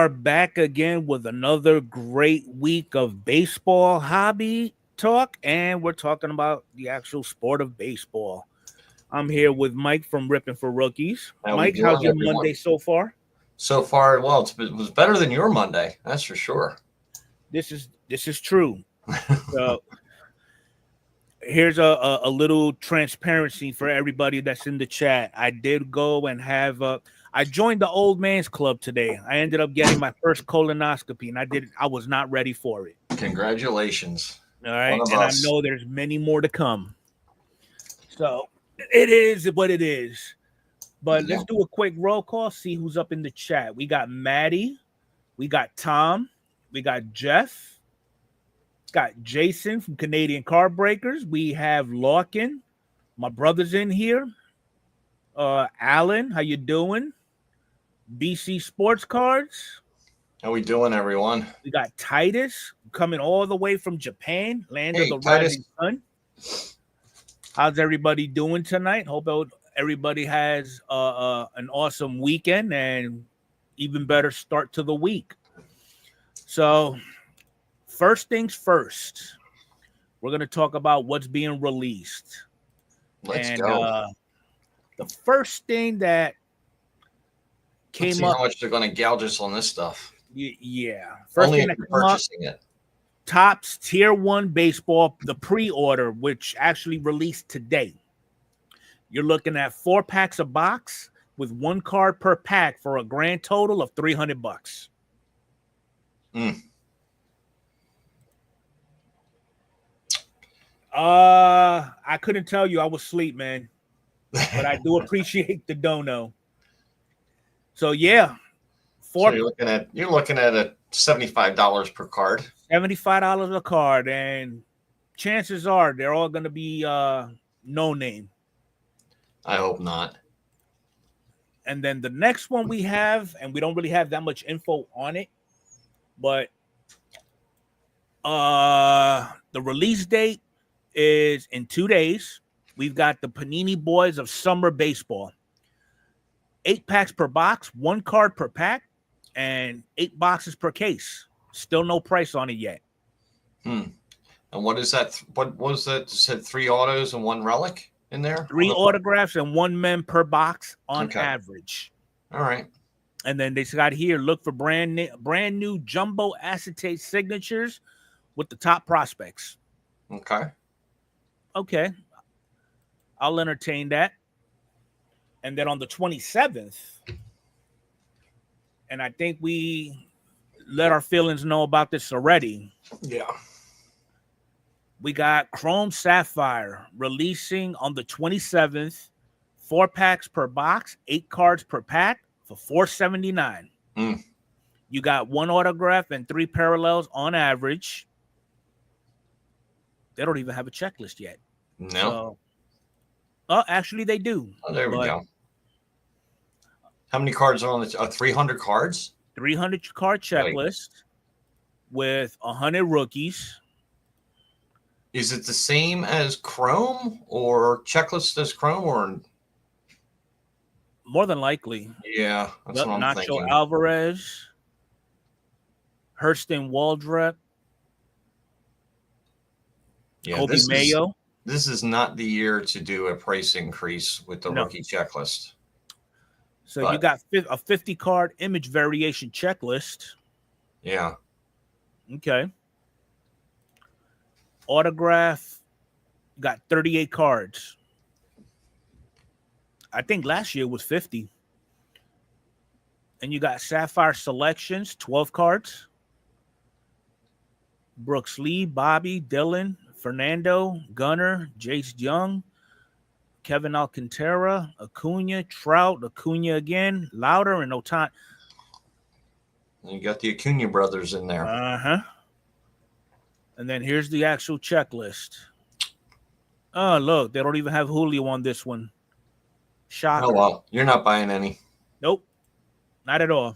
are back again with another great week of baseball hobby talk, and we're talking about the actual sport of baseball. I'm here with Mike from Ripping for Rookies. How we Mike, how's doing, your everyone? Monday so far? So far, well, it was better than your Monday, that's for sure. This is true. So here's a little transparency for everybody that's in the chat. I did go and have I joined the old man's club today. I ended up getting my first colonoscopy, and I was not ready for it. Congratulations. All One right, of and I us. know there's many more to come. So it is what it is. But Yeah. let's do a quick roll call, see who's up in the chat. We got Maddie, we got Tom, we got Jeff, got Jason from Canadian Car Breakers. We have Larkin, my brother's in here. Alan, how you doing? BC Sports Cards. How we doing, everyone? We got Titus coming all the way from Japan, land of Hey, the Titus. rising sun. How's everybody doing tonight? Hope everybody has an awesome weekend and even better start to the week. So, first things first, we're going to talk about what's being released. Let's go. The first thing that Let's came see up, how much they're going to gouge us on this stuff. yeah. First Only thing if that you're came up, purchasing it. Topps Tier 1 Baseball, the pre-order, which actually released today. You're looking at 4 packs a box with 1 card per pack for a grand total of $300. I couldn't tell you. I was asleep, man. But I do appreciate the dono. So yeah. So you're looking at a $75 per card. $75 a card, and chances are they're all gonna be no name. I hope not. And then the next one we have, and we don't really have that much info on it, but the release date is in 2 days. We've got the Panini Boys of Summer Baseball. 8 packs per box, 1 card per pack, and 8 boxes per case. Still no price on it yet. And what is that? What was that? You said 3 autos and 1 relic in there? 3 autographs and 1 mem per box on average. All right. And then they got here, look for brand new jumbo acetate signatures with the top prospects. Okay. I'll entertain that. And then on the 27th, and I think we let our feelings know about this already. Yeah. We got Chrome Sapphire releasing on the 27th, 4 packs per box, 8 cards per pack for $479. You got 1 autograph and 3 parallels on average. They don't even have a checklist yet. No. So, actually, they do. Oh, there we go. How many cards are on the 300 cards? 300 card checklist with 100 rookies. Is it the same as Chrome or checklist as Chrome or? More than likely. Yeah, that's what I'm thinking. Nacho Alvarez, Hurston Waldrep, Kobe Mayo. This is not the year to do a price increase with the rookie checklist. So you got a 50-card image variation checklist. Yeah. Okay. Autograph, got 38 cards. I think last year was 50. And you got Sapphire Selections, 12 cards. Brooks Lee, Bobby, Dylan, Fernando, Gunnar, Jace Young, Kevin Alcantara, Acuna, Trout, Acuna again, Lauder, and Otani. You got the Acuna brothers in there. And then here's the actual checklist. Oh, look, they don't even have Julio on this one. Shocker. Oh, well, you're not buying any. Nope, not at all.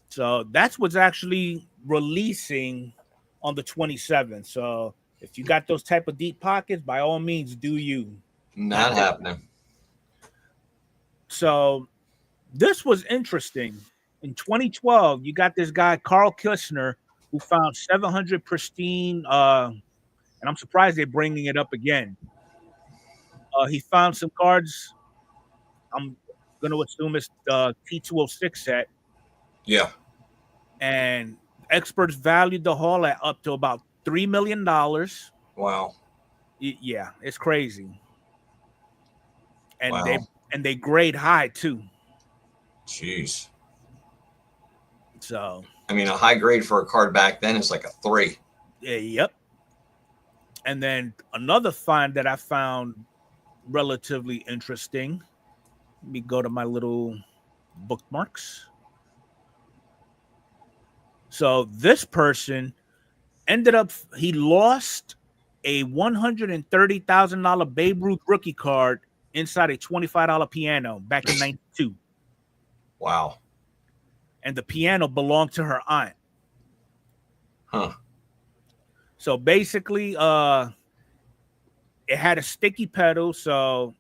So that's what's actually releasing on the 27th. So if you got those type of deep pockets, by all means, do you. Not happening. So this was interesting. In 2012, you got this guy Carl Kushner who found 700 pristine. And I'm surprised they're bringing it up again. He found some cards. I'm going to assume it's the T206 set, Yeah. and experts valued the haul at up to about $3 million. Wow. Yeah, it's crazy, and Wow. they grade high too. Jeez. So I mean, a high grade for a card back then is like a 3. yeah, yep. And then another find that I found relatively interesting. Let me go to my little bookmarks. So this person ended up, he lost a $130,000 Babe Ruth rookie card inside a $25 piano back in 92. Wow. And the piano belonged to her aunt. Huh. So basically, it had a sticky pedal. So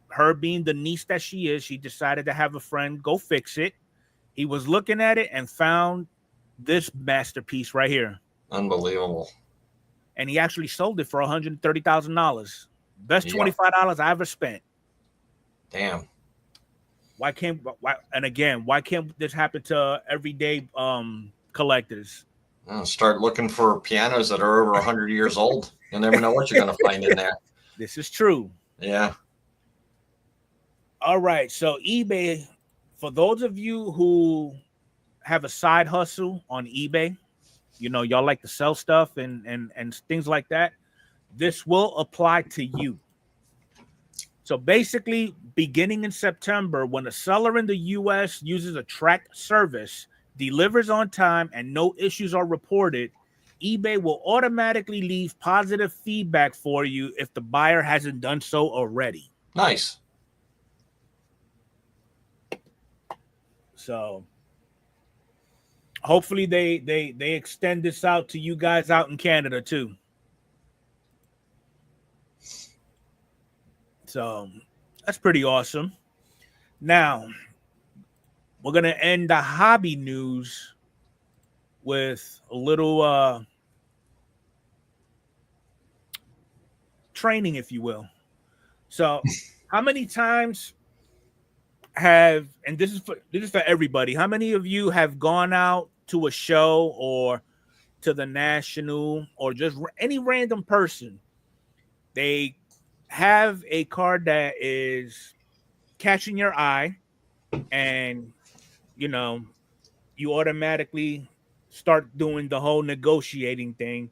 her being the niece that she is, she decided to have a friend go fix it. He was looking at it and found this masterpiece right here. Unbelievable. And he actually sold it for $130,000. Best $25 I ever spent. Damn. Why can't this happen to everyday collectors? Start looking for pianos that are over 100 years old. You'll never know what you're going to find in there. This is true. Yeah. All right. So eBay, for those of you who have a side hustle on eBay, you know, y'all like to sell stuff and things like that, this will apply to you. So basically, beginning in September, when a seller in the US uses a tracked service, delivers on time, and no issues are reported, eBay will automatically leave positive feedback for you if the buyer hasn't done so already. Nice. So hopefully they extend this out to you guys out in Canada too. So that's pretty awesome. Now we're gonna end the hobby news with a little training, if you will. So how many times have, and this is for everybody, how many of you have gone out to a show or to the National or just any random person? They have a card that is catching your eye, and you know, you automatically start doing the whole negotiating thing,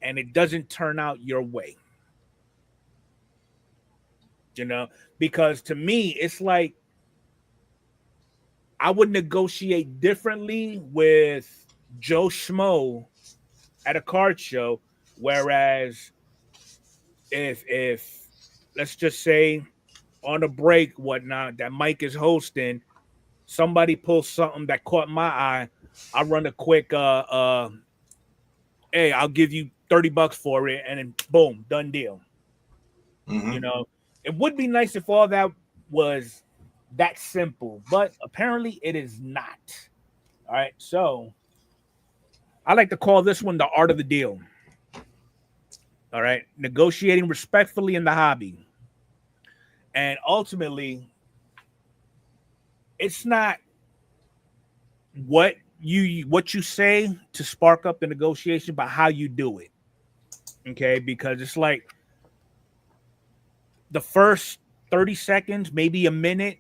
and it doesn't turn out your way. You know, because to me, it's like I would negotiate differently with Joe Schmo at a card show, whereas if let's just say on a break, whatnot, that Mike is hosting, somebody pulls something that caught my eye, I run a quick hey, I'll give you $30 for it, and then boom, done deal. Mm-hmm. You know, it would be nice if all that was that simple, but apparently it is not. All right, so I like to call this one the art of the deal. All right, negotiating respectfully in the hobby. And ultimately, it's not what you say to spark up the negotiation, but how you do it. Okay, because it's like the first 30 seconds, maybe a minute,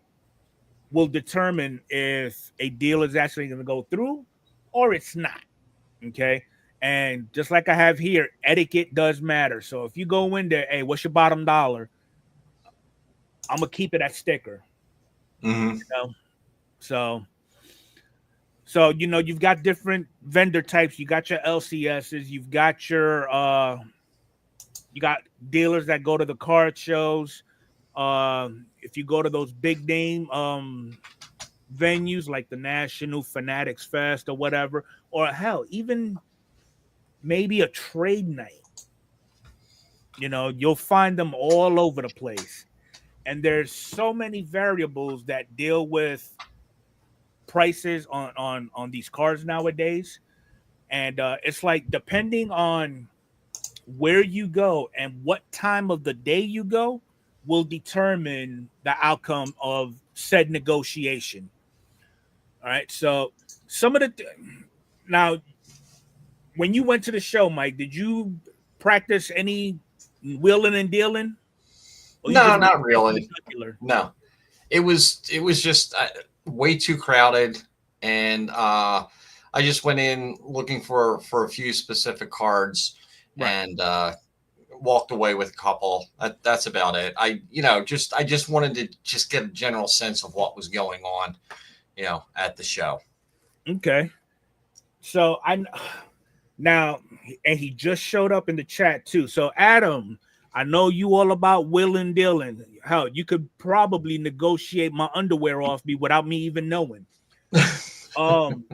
will determine if a deal is actually going to go through or it's not. Okay. And just like I have here, etiquette does matter. So if you go in there, hey, what's your bottom dollar? I'm going to keep it at sticker. Mm-hmm. You know? So, you know, you've got different vendor types. You got your LCSs. You've got your, you got dealers that go to the card shows. If you go to those big name venues like the National Fanatics Fest or whatever, or hell, even maybe a trade night, you know, you'll find them all over the place. And there's so many variables that deal with prices on these cards nowadays, and it's like depending on where you go and what time of the day you go will determine the outcome of said negotiation. All right, so some of now when you went to the show, Mike, did you practice any wheeling and dealing, or you No, just went not straight to the really. jugular? No, it was just way too crowded, and I just went in looking for a few specific cards, Right. and walked away with a couple. That's about it. I just wanted to just get a general sense of what was going on, at the show. Okay. So I now, and he just showed up in the chat too. So Adam, I know you all about willing dealing. Hell, you could probably negotiate my underwear off me without me even knowing. Um,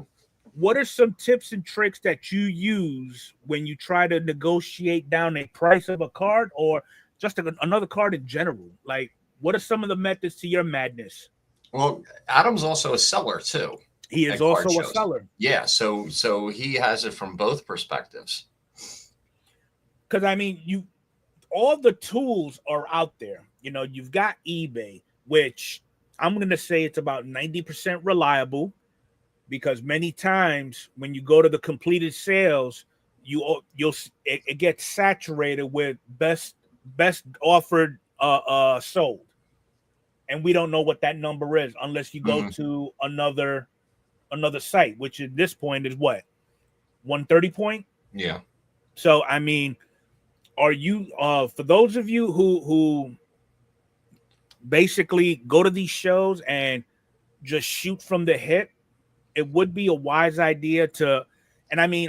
what are some tips and tricks that you use when you try to negotiate down a price of a card or just another card in general? Like, what are some of the methods to your madness? Well, Adam's also a seller too He is at card also a shows. seller. Yeah, so he has it from both perspectives. Because I mean, all the tools are out there. You've got eBay, which I'm going to say it's about 90% reliable, because many times when you go to the completed sales, it gets saturated with best offered sold, and we don't know what that number is unless you go to another site, which at this point is what, 130 point. Yeah. So I mean, are you for those of you who basically go to these shows and just shoot from the hip, it would be a wise idea to, and I mean,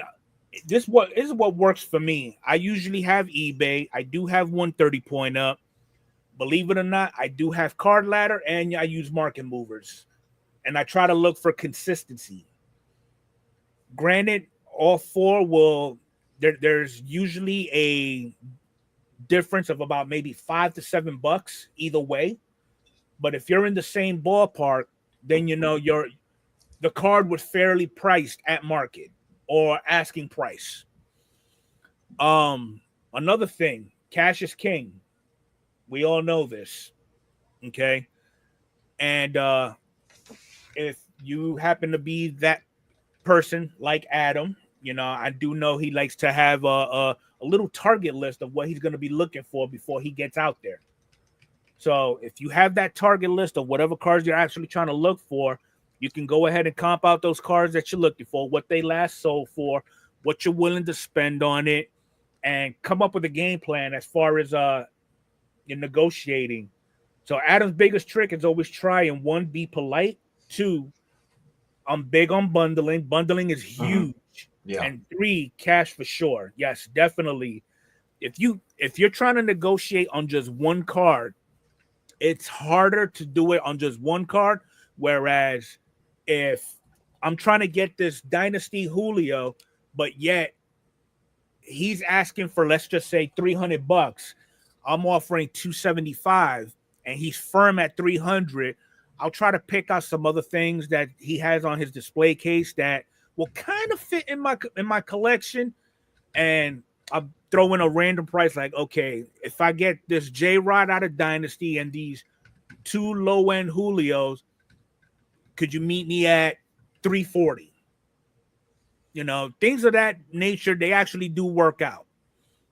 this is what works for me. I usually have eBay. I do have 130 point up. Believe it or not, I do have Card Ladder, and I use market movers, and I try to look for consistency. Granted, all four there's usually a difference of about maybe $5 to $7 either way. But if you're in the same ballpark, then the card was fairly priced at market or asking price. Another thing, cash is king. We all know this. Okay. And if you happen to be that person like Adam, I do know he likes to have a little target list of what he's going to be looking for before he gets out there. So if you have that target list of whatever cards you're actually trying to look for, you can go ahead and comp out those cards that you're looking for, what they last sold for, what you're willing to spend on it, and come up with a game plan as far as you're negotiating. So Adam's biggest trick is always try and, one, be polite. Two, I'm big on bundling. Bundling is huge. Yeah. And three, cash for sure. Yes, definitely. If you're trying to negotiate on just one card, it's harder to do it on just one card. Whereas if I'm trying to get this Dynasty Julio, but yet he's asking for, let's just say, $300, I'm offering 275, and he's firm at 300. I'll try to pick out some other things that he has on his display case that will kind of fit in my collection, and I'll throw in a random price like, okay, if I get this J Rod out of Dynasty and these two low end Julios, could you meet me at 340? Things of that nature, they actually do work out.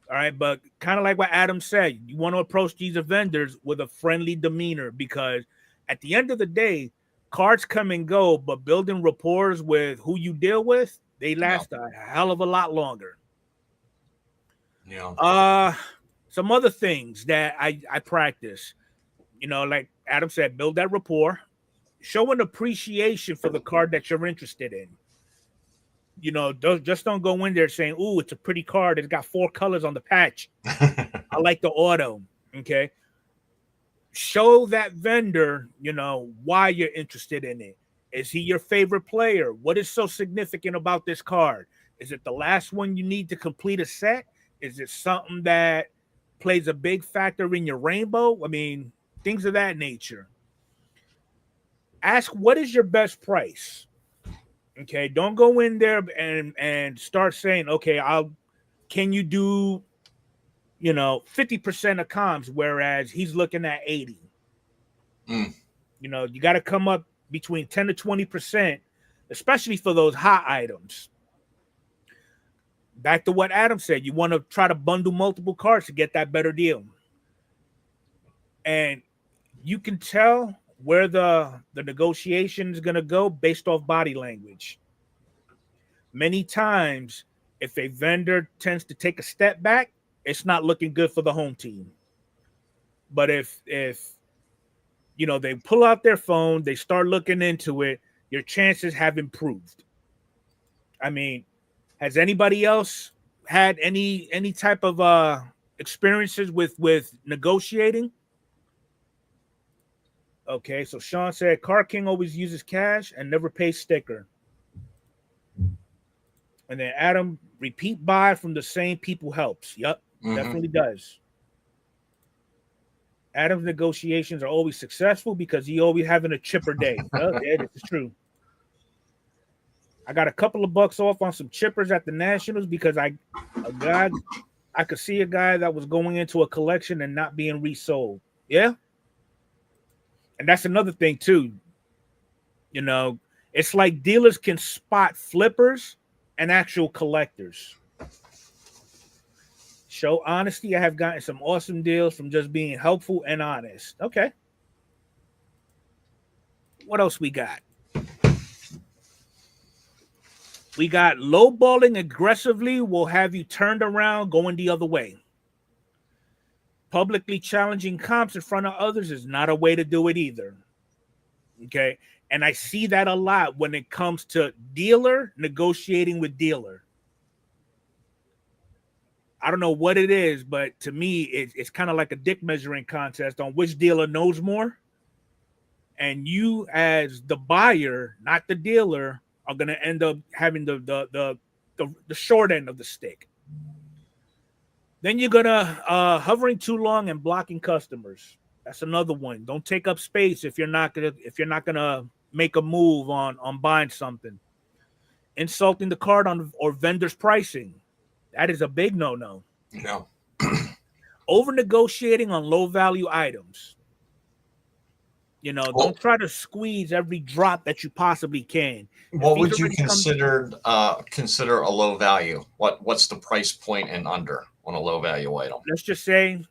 All right, but kind of like what Adam said, you want to approach these vendors with a friendly demeanor, because at the end of the day, cards come and go, but building rapport with who you deal with, they last a hell of a lot longer. Yeah. Some other things that I practice, like Adam said, build that rapport, show an appreciation for the card that you're interested in. Don't go in there saying, "Ooh, it's a pretty card. It's got 4 colors on the patch. I like the auto." Okay. Show that vendor, why you're interested in it. Is he your favorite player? What is so significant about this card? Is it the last one you need to complete a set? Is it something that plays a big factor in your rainbow? I mean, things of that nature. ask what is your best price. Okay, don't go in there and start saying, okay, can you do 50% of comms, whereas he's looking at 80. You got to come up between 10 to 20%, especially for those hot items. Back to what Adam said, you want to try to bundle multiple cards to get that better deal. And you can tell where the negotiation is going to go based off body language. Many times, if a vendor tends to take a step back, it's not looking good for the home team. But if they pull out their phone, they start looking into it, your chances have improved. I mean, has anybody else had any type of experiences with negotiating? Okay, so Sean said Car King always uses cash and never pays sticker. And then Adam, repeat buy from the same people helps. Yep, definitely does. Adam's negotiations are always successful because he always having a chipper day. Yeah, this is true. I got a couple of bucks off on some chippers at the Nationals because I could see a guy that was going into a collection and not being resold. Yeah. And that's another thing too. It's like dealers can spot flippers and actual collectors. Show honesty. I have gotten some awesome deals from just being helpful and honest. Okay. What else we got? We got lowballing aggressively will have you turned around going the other way. Publicly challenging comps in front of others is not a way to do it either. Okay. And I see that a lot when it comes to dealer negotiating with dealer. I don't know what it is, but to me, it's kind of like a dick measuring contest on which dealer knows more. And you, as the buyer, not the dealer, are going to end up having the short end of the stick. Then you're gonna hovering too long and blocking customers. That's another one. Don't take up space if you're not gonna make a move on buying something. Insulting the card or vendor's pricing. That is a big no-no. No. Over negotiating on low value items. Don't try to squeeze every drop that you possibly can. What would you consider a low value? What's the price point and under on a low value item? Let's just say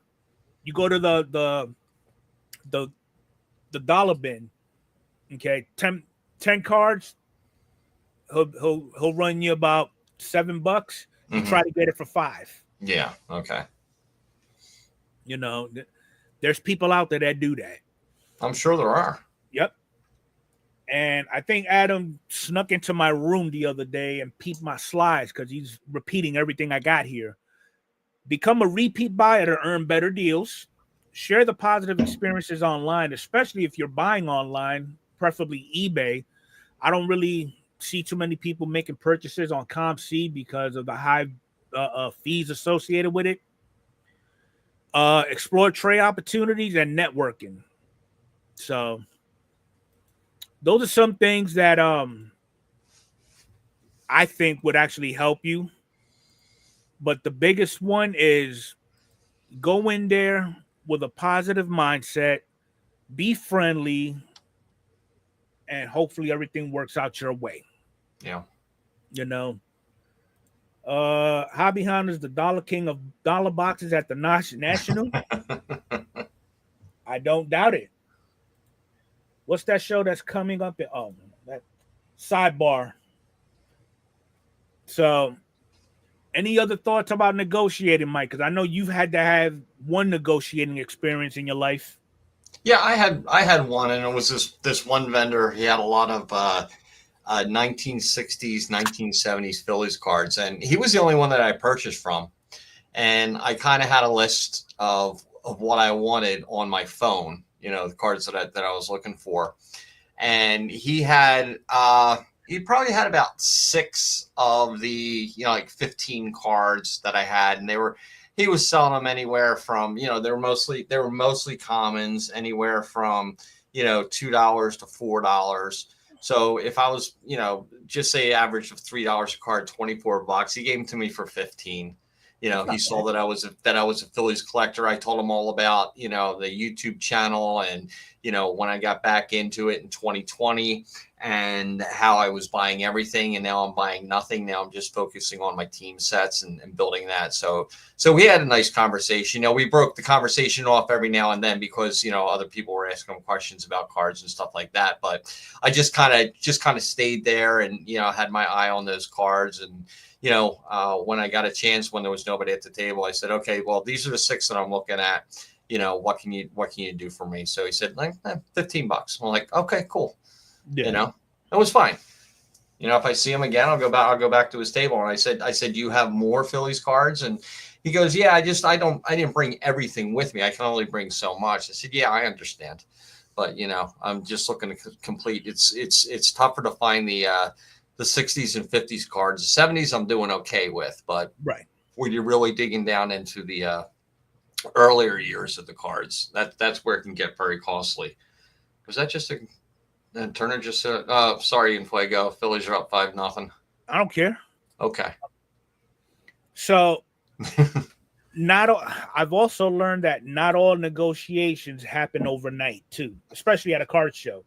you go to the dollar bin. Okay, 10 cards. He'll run you about $7. You try to get it for $5. Yeah. Okay. There's people out there that do that. I'm sure there are. Yep. And I think Adam snuck into my room the other day and peeped my slides because he's repeating everything I got here. Become a repeat buyer to earn better deals. Share the positive experiences online, especially if you're buying online, preferably eBay. I don't really see too many people making purchases on ComC because of the high fees associated with it. Explore trade opportunities and networking. So those are some things that I think would actually help you. But the biggest one is go in there with a positive mindset, be friendly, and hopefully everything works out your way. Yeah. Hobby Hunter's the dollar king of dollar boxes at the National. I don't doubt it. What's that show that's coming up? That Sidebar. So, any other thoughts about negotiating, Mike? Because I know you've had to have one negotiating experience in your life. Yeah, I had one, and it was this one vendor. He had a lot of 1960s, 1970s Phillies cards, and he was the only one that I purchased from. And I kind of had a list of what I wanted on my phone. The cards that I was looking for. And he probably had about 6 of the, like 15 cards that I had. And he was selling them anywhere from, they were mostly commons, anywhere from, $2 to $4. So if I was, just say average of $3 a card, $24, he gave them to me for 15. He saw that I was a Phillies collector. I told him all about, the YouTube channel and, when I got back into it in 2020 and how I was buying everything, and now I'm buying nothing. Now I'm just focusing on my team sets and building that. So we had a nice conversation. We broke the conversation off every now and then because, other people were asking him questions about cards and stuff like that. But I just kind of stayed there and, had my eye on those cards. And, when I got a chance, when there was nobody at the table, I said, okay, well, these are the 6 that I'm looking at. What can you do for me? So he said, like, $15. I'm like, okay, cool. Yeah. It was fine. If I see him again, I'll go back to his table. And I said, do you have more Phillies cards? And he goes, yeah, I didn't bring everything with me. I can only bring so much. I said, yeah, I understand. But, I'm just looking to complete. It's tougher to find the 60s and 50s cards. The 70s I'm doing okay with, but right when you're really digging down into the earlier years of the cards, that's where it can get very costly. Was that just and Turner just said, sorry, Enfuego, Phillies are up 5-0. I don't care. Okay. So I've also learned that not all negotiations happen overnight too, especially at a card show.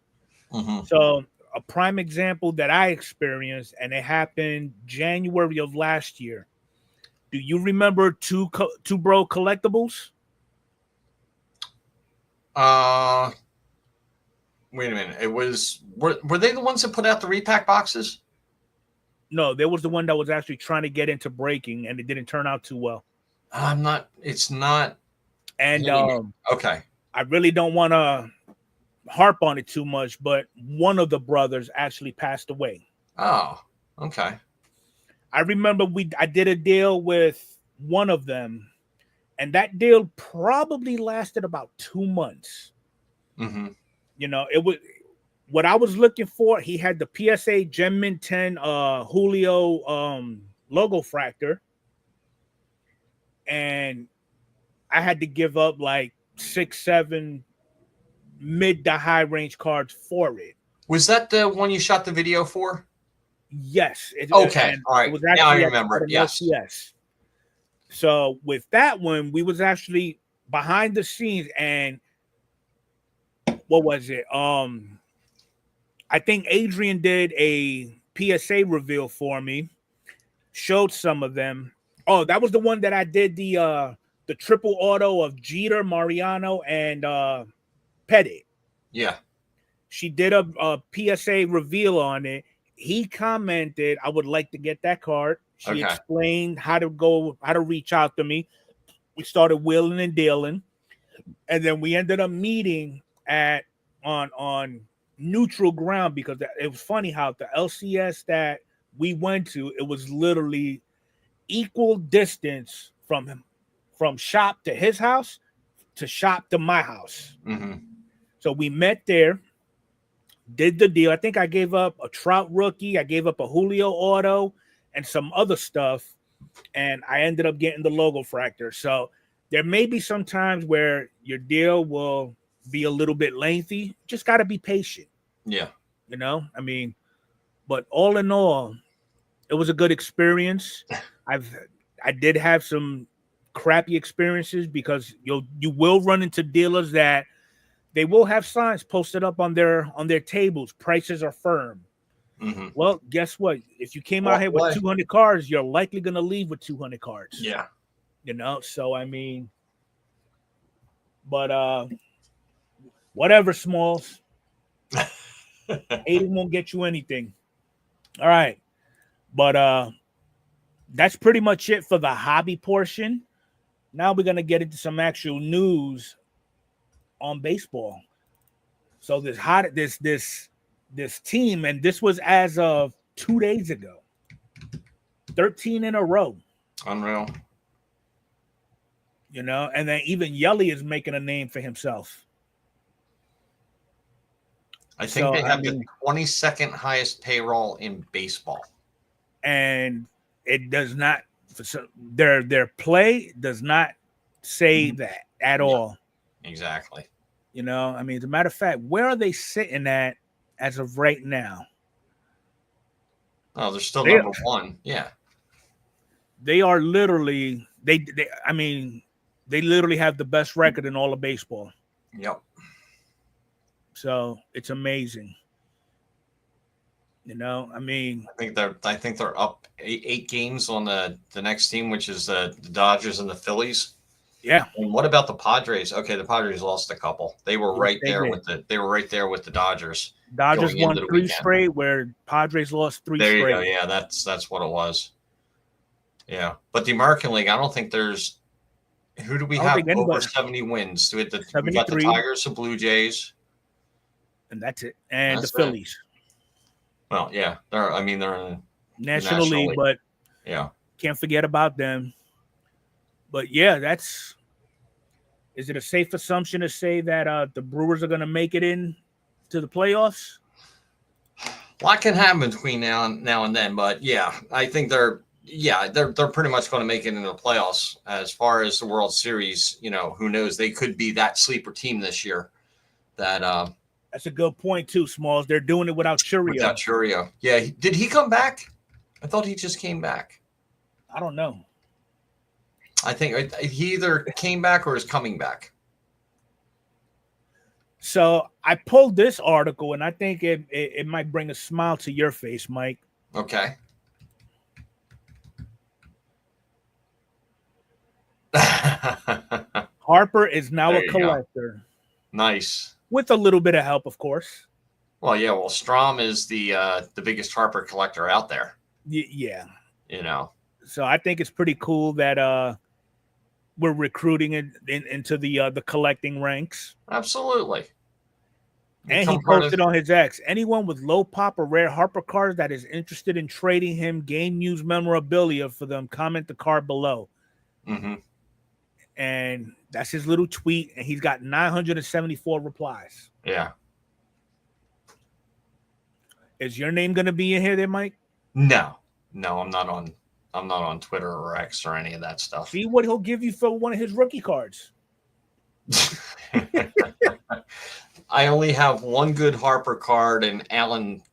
Mm-hmm. So a prime example that I experienced, and it happened January of last year. Do you remember Two Bro Collectibles? Wait a minute. It was were they the ones that put out the repack boxes? No, there was the one that was actually trying to get into breaking, and it didn't turn out too well. It's not. And okay. I really don't want to harp on it too much, but one of the brothers actually passed away. Oh, okay. I remember I did a deal with one of them, and that deal probably lasted about 2 months. Mm-hmm. It was what I was looking for. He had the PSA Gem Mint 10 Julio logo fractor, and I had to give up like 6-7 mid to high range cards for it. Was that the one you shot the video for? Yes. Okay. All right. Now I remember. Yes. Yes. So with that one, we was actually behind the scenes, and what was it? I think Adrian did a PSA reveal for me, showed some of them. Oh, that was the one that I did the triple auto of Jeter, Mariano, and Pettit. Yeah. She did a PSA reveal on it. He commented, I would like to get that card. She explained how to reach out to me. We started wheeling and dealing. And then we ended up meeting on neutral ground, because it was funny how the LCS that we went to, it was literally equal distance from shop to his house to shop to my house. Mm-hmm. So we met there, did the deal. I think I gave up a Trout rookie, I gave up a Julio auto, and some other stuff, and I ended up getting the logo fractor. So there may be some times where your deal will be a little bit lengthy. Just got to be patient. Yeah. I mean, but all in all, it was a good experience. I did have some crappy experiences, because you will run into dealers that they will have signs posted up on their tables. Prices are firm. Mm-hmm. Well, guess what? If you came out here with 200 cards, you're likely going to leave with 200 cards. Yeah. So I mean, but whatever, Smalls. Hating won't get you anything. All right. But that's pretty much it for the hobby portion. Now we're going to get into some actual news on baseball. So this team, and this was as of 2 days ago, 13 in a row. Unreal. And then even Yelly is making a name for himself. I think they have the 22nd highest payroll in baseball. And it does not, their play does not say that at all. Exactly. You know, I mean, as a matter of fact, where are they sitting at as of right now? Oh, they're still They number one. Yeah. they are literally they I mean, they literally have the best record in all of baseball. Yep. So it's amazing. You know, I mean, I think they're up eight games on the next team, which is the Dodgers and the Phillies. yeah. And what about the Padres? Okay, the Padres lost a couple. They were Yes, right they there did. with the Dodgers Dodgers going into won the 3 weekend. straight, where Padres lost 3 There you straight. go. Yeah, that's what it was. Yeah, but the American League, I don't think there's. Who do we I don't have think over anybody 70 wins? We got the 73, Tigers, the Blue Jays. and that's it. And That's the it. Phillies. Well, yeah, they're in the National League, but yeah, can't forget about them. But yeah, is it a safe assumption to say that the Brewers are going to make it in to the playoffs? a lot can happen between now and then, but yeah, I think they're pretty much going to make it into the playoffs. As far as the World Series, you know, who knows? They could be that sleeper team this year. That's a good point too, Smalls. They're doing it without Churio. Yeah, did he come back? I thought he just came back. I don't know. I think he either came back or is coming back. So I pulled this article, and I think it might bring a smile to your face, Mike. Okay. Harper is now There a you go. collector. Nice. With a little bit of help, of course. Well, yeah. Well, Strom is the biggest Harper collector out there. Yeah. You know. So I think it's pretty cool that we're recruiting into the collecting ranks. Absolutely. And he posted on his X, anyone with low pop or rare Harper cards that is interested in trading him game news memorabilia for them, comment the card below. Mm-hmm. And that's his little tweet, and he's got 974 replies. Yeah. Is your name going to be in here there, Mike? No, I'm not on Twitter or X or any of that stuff. See what he'll give you for one of his rookie cards. I only have one good Harper card, and Alan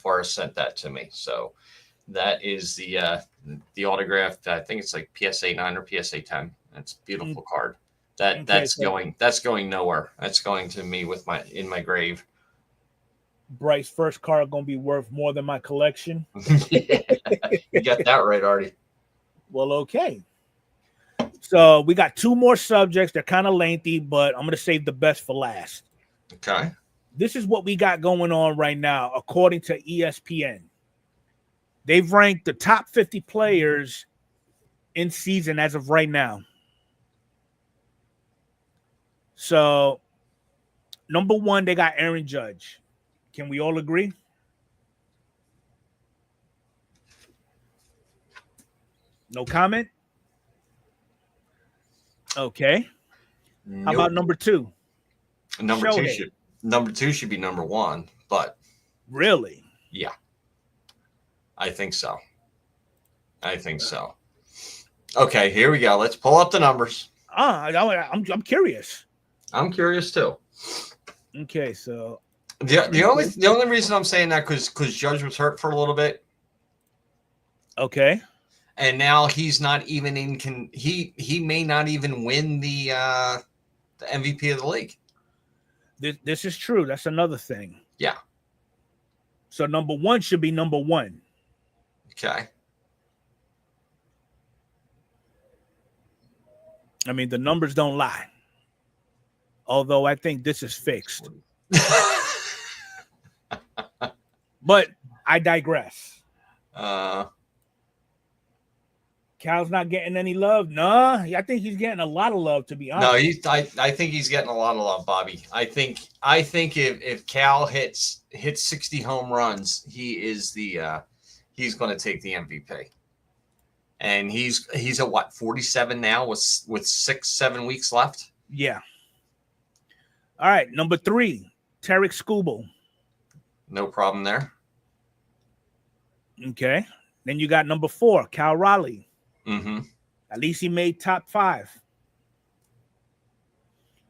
Forrest sent that to me. So that is the autograph. I think it's like PSA 9 or PSA 10. It's a beautiful card. That's going nowhere. That's going to me in my grave. Bryce's first card going to be worth more than my collection. Yeah, you got that right, Artie. Well, okay. So we got 2 more subjects. They're kind of lengthy, but I'm going to save the best for last. Okay. This is what we got going on right now, according to ESPN. They've ranked the top 50 players in season as of right now. So, number 1, they got Aaron Judge. Can we all agree? No comment? Okay. Nope. How about number 2? Number 2 should be number 1, but really? Yeah. I think so. Okay, here we go. Let's pull up the numbers. I'm curious. I'm curious too. Okay, so the only reason I'm saying that because Judge was hurt for a little bit. Okay. And now he's not even he may not even win the MVP of the league. This is true. That's another thing. Yeah. So number 1 should be number 1. Okay. I mean, the numbers don't lie. Although I think this is fixed. But I digress. Cal's not getting any love. Nah, I think he's getting a lot of love, to be honest. No, I think he's getting a lot of love, Bobby. I think if Cal hits 60 home runs, he's going to take the MVP. And he's at what, 47 now with 6-7 weeks left? Yeah. All right, number 3, Tarek Skubal. No problem there. Okay. Then you got number 4, Cal Raleigh. Mm-hmm. At least he made top 5.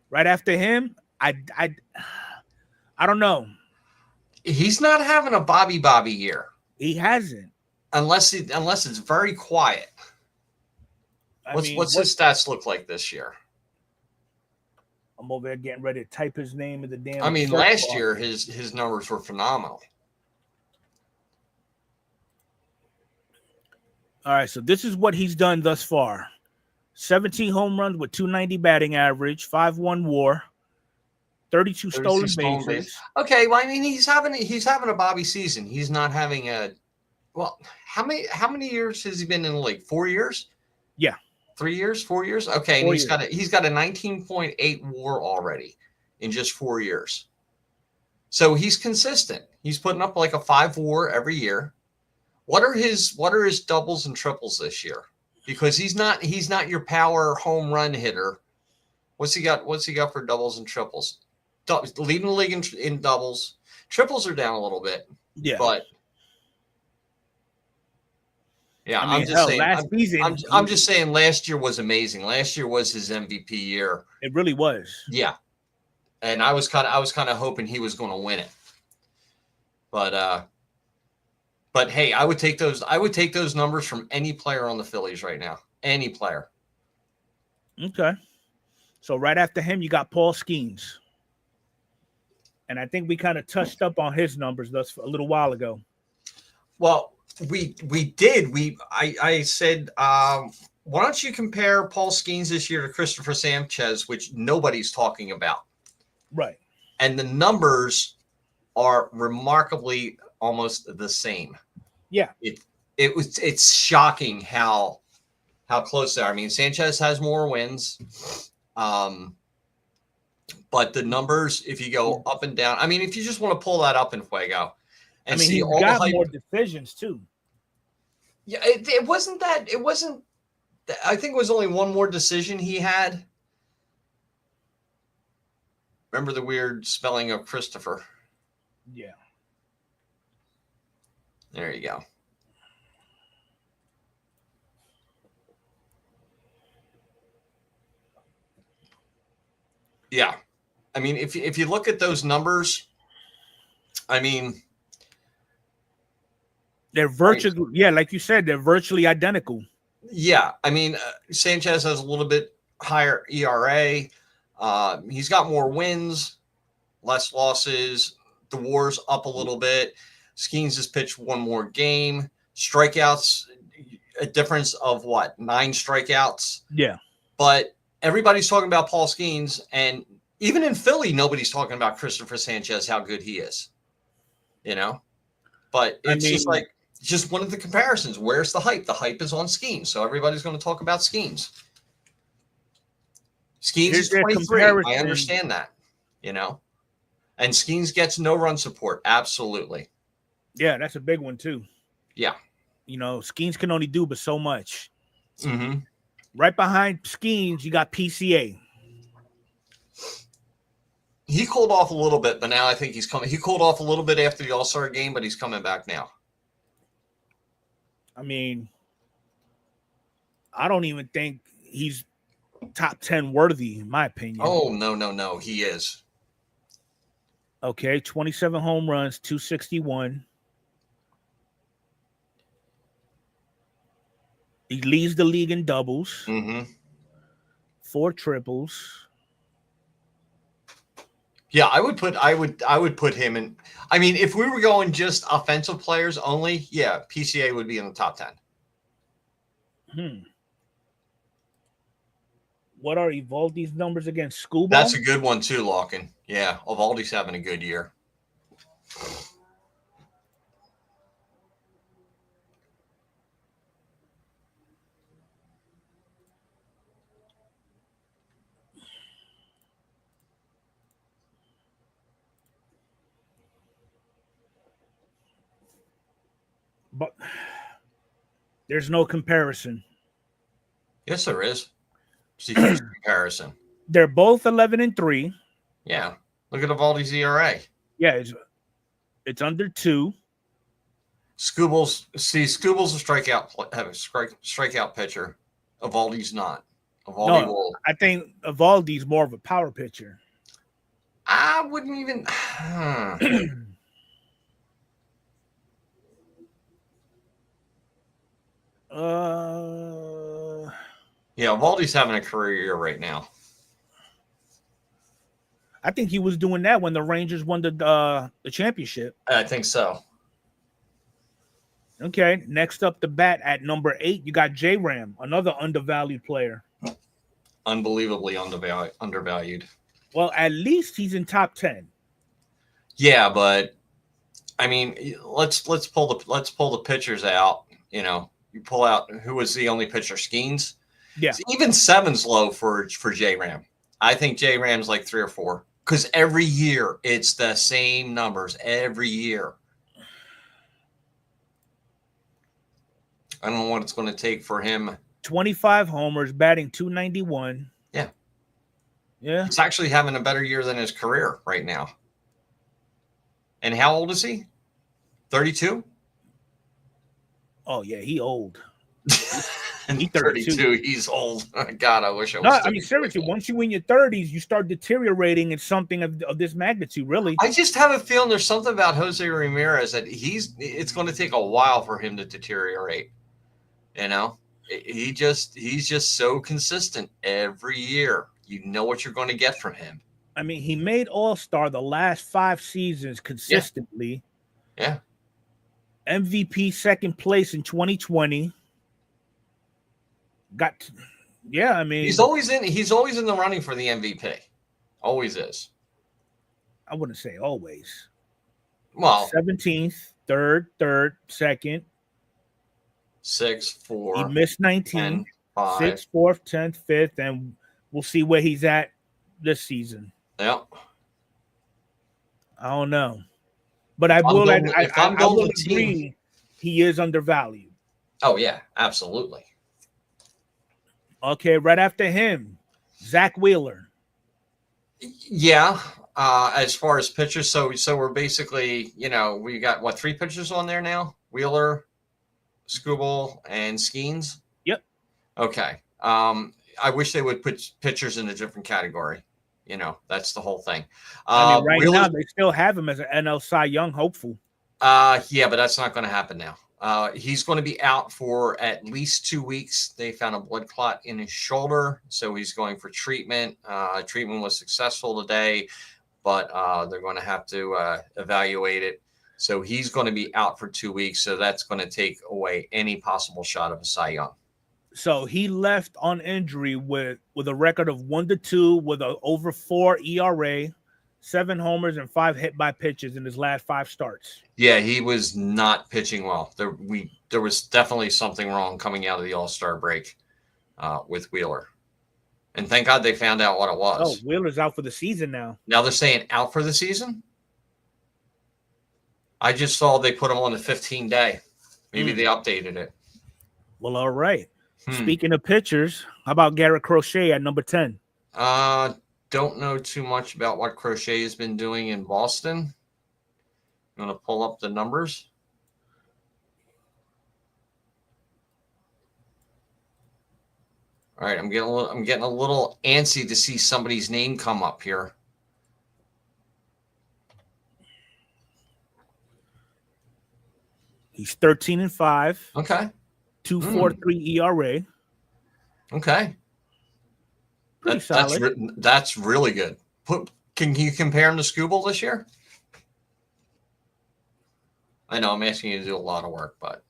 Right after him, I don't know. He's not having a Bobby year. He hasn't. Unless it's very quiet. What's his stats look like this year? I'm over there getting ready to type his name in the damn. I mean, last year his numbers were phenomenal. All right, so this is what he's done thus far: 17 home runs with 290 batting average, 5-1 WAR, 32 stolen bases. Okay, well, I mean, he's having a Bobby season. He's not having a. Well, how many years has he been in the league? 4 years? Yeah. 3 years? 4 years? Okay, and he's got a 19.8 WAR already in just 4 years. So he's consistent. He's putting up like a 5 WAR every year. What are his doubles and triples this year? Because he's not your power home run hitter. What's he got for doubles and triples? Leading the league in doubles. Triples are down a little bit. Yeah. But yeah, I mean, I'm just saying last year was amazing. Last year was his MVP year. It really was. Yeah. And I was kind of hoping he was going to win it. But hey, I would take those numbers from any player on the Phillies right now. Any player. Okay. So right after him, you got Paul Skeens. And I think we kind of touched up on his numbers a little while ago. Well, we did. I said, why don't you compare Paul Skeens this year to Christopher Sanchez, which nobody's talking about. Right. And the numbers are remarkably almost the same. Yeah. It's shocking how close they are. I mean, Sanchez has more wins. But the numbers, if you go up and down, I mean, if you just want to pull that up in Fuego and see he's all got the hype, more decisions too. Yeah, it wasn't. I think it was only one more decision he had. Remember the weird spelling of Christopher? Yeah. There you go. Yeah. I mean, if you look at those numbers, I mean, they're virtually, yeah, like you said, they're virtually identical. Yeah. I mean, Sanchez has a little bit higher ERA. He's got more wins, less losses. The WAR's up a little bit. Skeens has pitched one more game. Strikeouts, a difference of what? 9 strikeouts. Yeah. But everybody's talking about Paul Skeens, and even in Philly, nobody's talking about Christopher Sanchez, how good he is. You know? But it's just one of the comparisons. Where's the hype? The hype is on Skeens, so everybody's going to talk about Skeens. Skeens is 23. I understand that, you know? And Skeens gets no run support. Absolutely. Yeah, that's a big one too. Yeah. You know, Skeens can only do but so much. Mm-hmm. Right behind Skeens, you got PCA. He cooled off a little bit, but now I think he's coming. He cooled off a little bit after the All-Star game, but he's coming back now. I mean, I don't even think he's top 10 worthy, in my opinion. Oh, no. He is. Okay, 27 home runs, 261. He leads the league in doubles. Mm-hmm. 4 triples. Yeah, I would put him in. I mean, if we were going just offensive players only, yeah, PCA would be in the top 10. What are Evaldi's numbers against Screwball? That's a good one too, Larkin. Yeah, Evaldi's having a good year. But there's no comparison. Yes, there is. See comparison. They're both 11-3. Yeah. Look at Evaldi's ERA. Yeah, it's under 2. Scooble's a strikeout pitcher. Evaldi's not. I think Evaldi's more of a power pitcher. I wouldn't even. Yeah, Valdi's having a career year right now. I think he was doing that when the Rangers won the championship. I think so. Okay, next up the bat at number 8, you got J-Ram, another undervalued player. Unbelievably undervalued. Well, at least he's in top 10. Yeah, but I mean, let's pull the pitchers out. You know, you pull out who was the only pitcher, Skeens. Yeah, So even 7's low for J-Ram. I think J-Ram's like 3 or 4 because every year it's the same numbers every year. I don't know what it's going to take for him. 25 homers, batting .291. Yeah. Yeah. He's actually having a better year than his career right now. And how old is he? 32? Oh, yeah, he old. He's 32. He's old. God, I wish I was. No, I mean, seriously, once you in your 30s, you start deteriorating in something of this magnitude, really. I just have a feeling there's something about Jose Ramirez that it's going to take a while for him to deteriorate. You know, he's just so consistent every year. You know what you're going to get from him. I mean, he made All-Star the last 5 seasons consistently. Yeah. MVP second place in 2020. I mean, he's always in the running for the MVP. Always is. I wouldn't say always. Well, 17th, third, second. 6, 4. He missed 19. 5. 6th, 4th, 10th, 5th, and we'll see where he's at this season. Yep. I don't know. But I will agree he is undervalued. Oh, yeah, absolutely. Okay, right after him, Zach Wheeler. Yeah, as far as pitchers, so we're basically, you know, we got 3 pitchers on there now? Wheeler, Skubal, and Skeens? Yep. Okay. I wish they would put pitchers in a different category. You know, that's the whole thing. I mean, Wheeler, now they still have him as an NL Cy Young hopeful. Yeah, but that's not going to happen now. He's going to be out for at least 2 weeks. They found a blood clot in his shoulder, so he's going for treatment. Treatment was successful today, but they're going to have to evaluate it. So he's going to be out for 2 weeks. So that's going to take away any possible shot of a Cy Young. So he left on injury with a record of 1-2 with a over 4 ERA, 7 homers and 5 hit by pitches in his last 5 starts. Yeah, he was not pitching well. There was definitely something wrong coming out of the All-Star break with Wheeler. And thank God they found out what it was. Oh, Wheeler's out for the season now. Now they're saying out for the season? I just saw they put him on the 15-day. Maybe they updated it. Well, all right. Speaking of pitchers, how about Garrett Crochet at number 10? Don't know too much about what Crochet has been doing in Boston. I'm going to pull up the numbers. All right, I'm getting a little antsy to see somebody's name come up here. He's 13-5. Okay. 2.43 ERA. Okay. Pretty solid. That's really good. Can you compare him to Skubal this year? I know I'm asking you to do a lot of work, but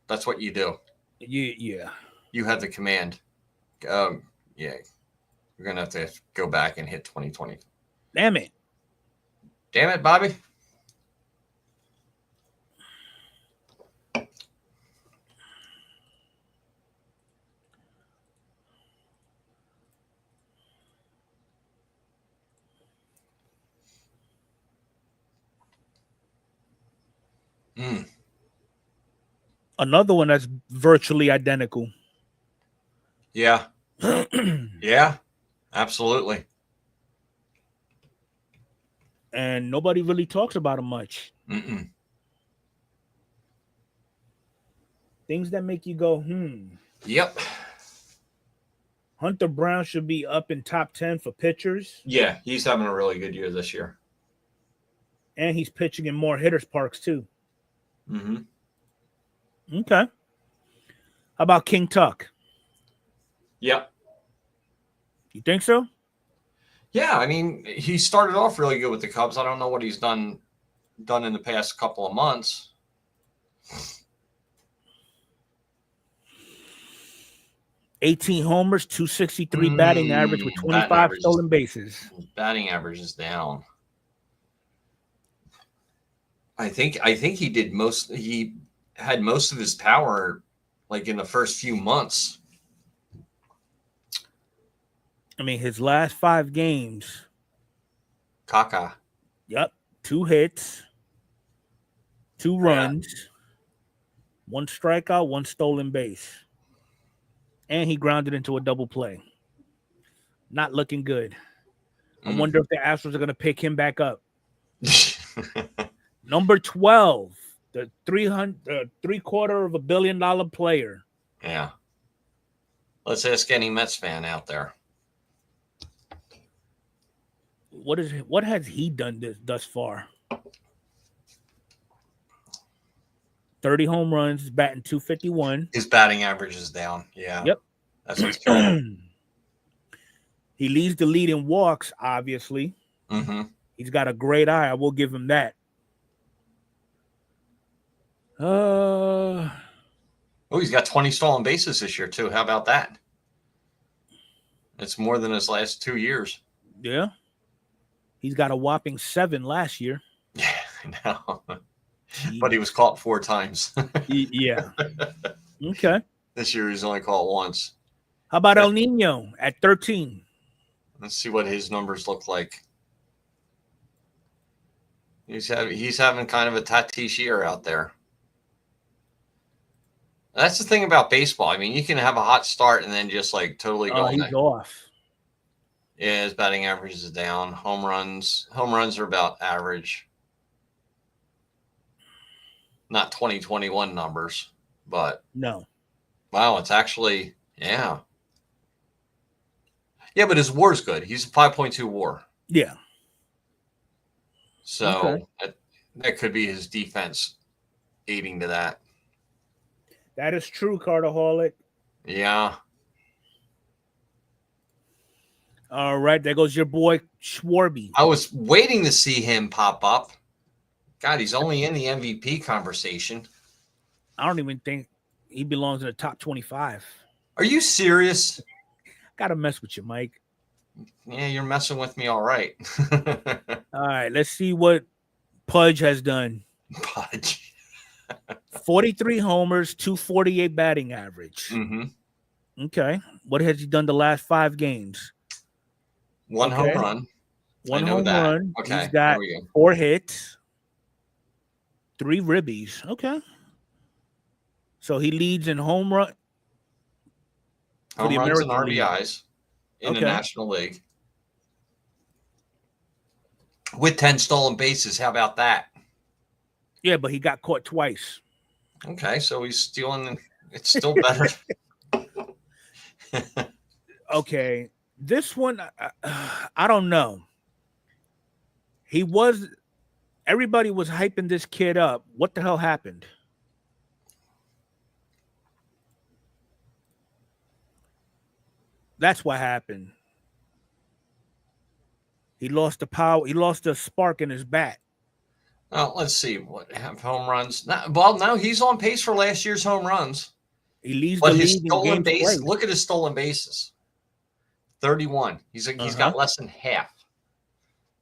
that's what you do. Yeah. You have the command. Yeah. You're going to have to go back and hit 2020. Damn it, Bobby. Another one that's virtually identical. Yeah. Yeah, absolutely. And nobody really talks about him much. Things that make you go, Yep. Hunter Brown should be up in top 10 for pitchers. Yeah, he's having a really good year this year. And he's pitching in more hitters' parks, too. Mm-hmm. Okay. How about King Tuck? Yep. You think so? Yeah, I mean, he started off really good with the Cubs. I don't know what he's done in the past couple of months. 18 homers, 263 batting average with 25 stolen bases. Batting average is down. I think he did most. He had most of his power like in the first few months. I mean, his last 5 games. Kaka. Yep. 2 hits, 2 runs, 1 strikeout, 1 stolen base. And he grounded into a double play. Not looking good. I wonder if the Astros are going to pick him back up. Number 12, the $750 million player. Yeah. Let's ask any Mets fan out there. What has he done thus far? 30 home runs, batting .251. His batting average is down. Yeah. Yep. That's what's killing him. He leads the lead in walks, obviously. Mm-hmm. He's got a great eye. I will give him that. Oh, he's got 20 stolen bases this year, too. How about that? It's more than his last 2 years. Yeah. He's got a whopping 7 last year. Yeah, I know. But he was caught 4 times. Yeah. Okay. This year he's only caught once. How about El Nino at 13? Let's see what his numbers look like. He's having kind of a Tatis year out there. That's the thing about baseball. I mean, you can have a hot start and then just like totally go. He's off. Yeah, his batting average is down. Home runs are about average. Not 2021 numbers, but no. Wow, it's actually yeah. Yeah, but his WAR's good. He's a 5.2 WAR. Yeah. So that could be his defense aiding to that. That is true, Carterholic. Yeah. All right, there goes your boy Schwarby. I was waiting to see him pop up. God, he's only in the MVP conversation. I don't even think he belongs in the top 25. Are you serious? Gotta mess with you, Mike. Yeah, you're messing with me all right. All right, let's see what Pudge has done. Pudge. 43 homers, 248 batting average. Mm-hmm. Okay. What has he done the last 5 games? 1 home run. 1 home run. Okay. He's got 4 hits, 3 ribbies. Okay. So he leads in home run. Home runs and RBIs in the National League. With 10 stolen bases. How about that? Yeah, but he got caught twice. Okay, so he's stealing. It's still better. Okay. This one, I don't know. Everybody was hyping this kid up. What the hell happened? That's what happened. He lost the power. He lost the spark in his bat. Well, let's see what have home runs. Now he's on pace for last year's home runs. He leads but the his league stolen in bases. played. Look at his stolen bases. 31. He's got less than half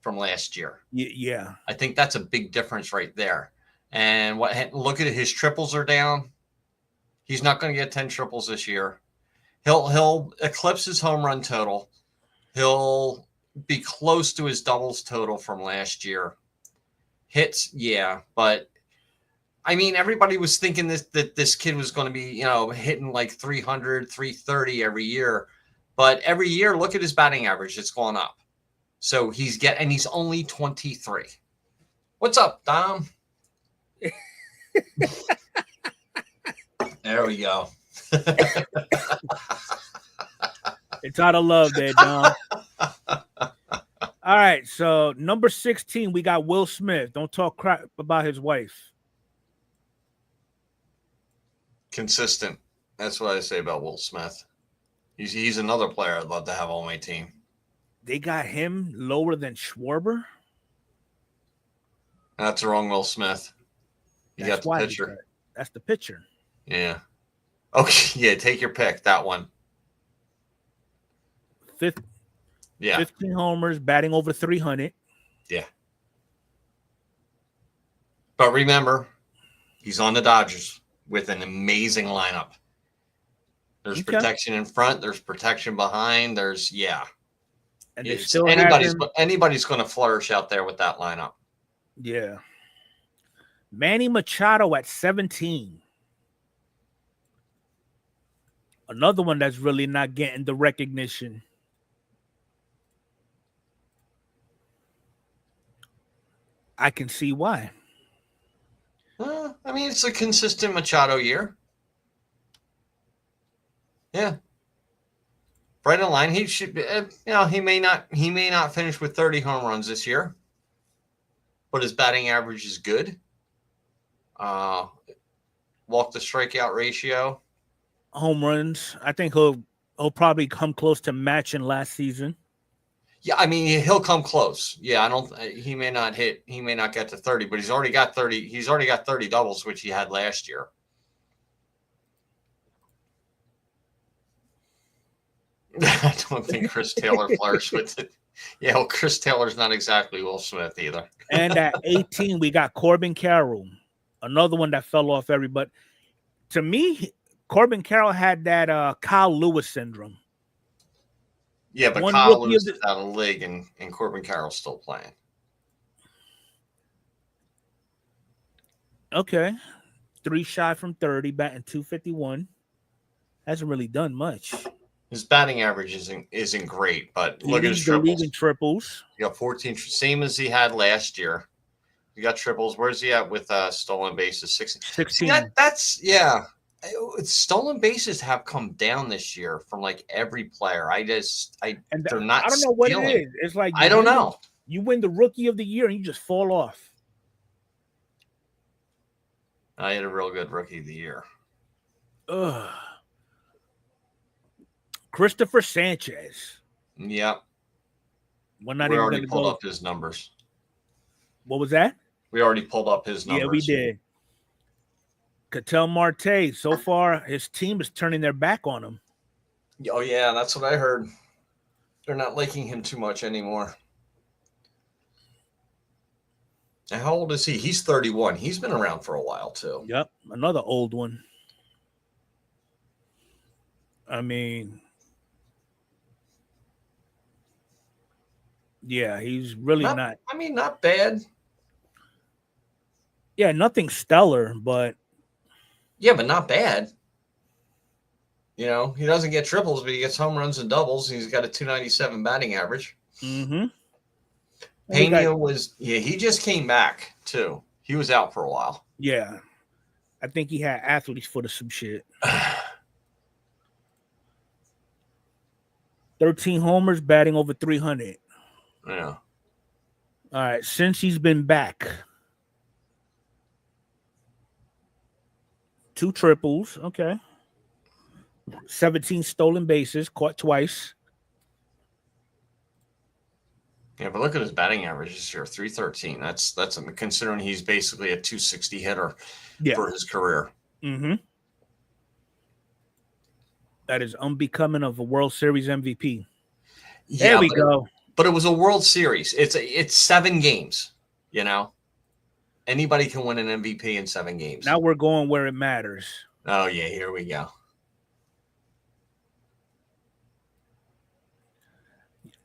from last year. Yeah. I think that's a big difference right there. And look at it, his triples are down. He's not going to get 10 triples this year. He'll eclipse his home run total. He'll be close to his doubles total from last year. Hits, yeah, but I mean, everybody was thinking that this kid was going to be, hitting like 300, 330 every year. But every year, look at his batting average. It's gone up. So and he's only 23. What's up, Dom? There we go. It's out of love there, Dom. All right, so number 16, we got Will Smith. Don't talk crap about his wife. Consistent. That's what I say about Will Smith. He's another player I'd love to have on my team. They got him lower than Schwarber. That's the wrong Will Smith. You got the pitcher. That's the pitcher. Yeah. Okay. Yeah. Take your pick. That one. 15 homers, batting over 300. Yeah. But remember, he's on the Dodgers with an amazing lineup. There's protection in front. There's protection behind. There's And they still anybody's going to flourish out there with that lineup. Yeah. Manny Machado at 17. Another one that's really not getting the recognition. I can see why. I mean, it's a consistent Machado year. Yeah. Right in line. He should be, he may not finish with 30 home runs this year, but his batting average is good. Walk to strikeout ratio. Home runs. I think he'll probably come close to matching last season. Yeah, I mean, he'll come close. Yeah, he may not get to 30, but he's already got 30. He's already got 30 doubles, which he had last year. I don't think Chris Taylor flourished with it. Yeah, well, Chris Taylor's not exactly Will Smith either. And at 18, we got Corbin Carroll, another one that fell off everybody. To me, Corbin Carroll had that Kyle Lewis syndrome. Yeah, but Kyle Lewis is out of the league, and Corbin Carroll's still playing. Okay. 3 shy from 30, batting 251. Hasn't really done much. His batting average isn't great, but look at his triples. League in triples. You got 14, same as he had last year. You got triples. Where's he at with stolen bases? 16. That's stolen bases have come down this year from like every player. They're not. I don't know what it is. It's like I don't know. You win the Rookie of the Year and you just fall off. I had a real good Rookie of the Year. Ugh. Christopher Sanchez. Yep. We already pulled up his numbers. What was that? We already pulled up his numbers. Yeah, we did. Ketel Marte, so far, his team is turning their back on him. Oh, yeah, that's what I heard. They're not liking him too much anymore. And how old is he? He's 31. He's been around for a while, too. Yep, another old one. I mean, yeah, he's really not. I mean, not bad. Yeah, nothing stellar, but. Yeah, but not bad. You know, he doesn't get triples, but he gets home runs and doubles. He's got a 297 batting average. Mm-hmm. Pena he just came back, too. He was out for a while. Yeah. I think he had athlete's foot or some shit. 13 homers, batting over 300. Yeah. All right, since he's been back. 2 triples, okay. 17 stolen bases, caught twice. Yeah, but look at his batting average this year, 313. That's considering he's basically a 260 hitter for his career. Mm-hmm. That is unbecoming of a World Series MVP. Yeah, there we go. But it was a World Series. It's 7 games, you know. Anybody can win an MVP in 7 games. Now we're going where it matters. Oh, yeah, here we go.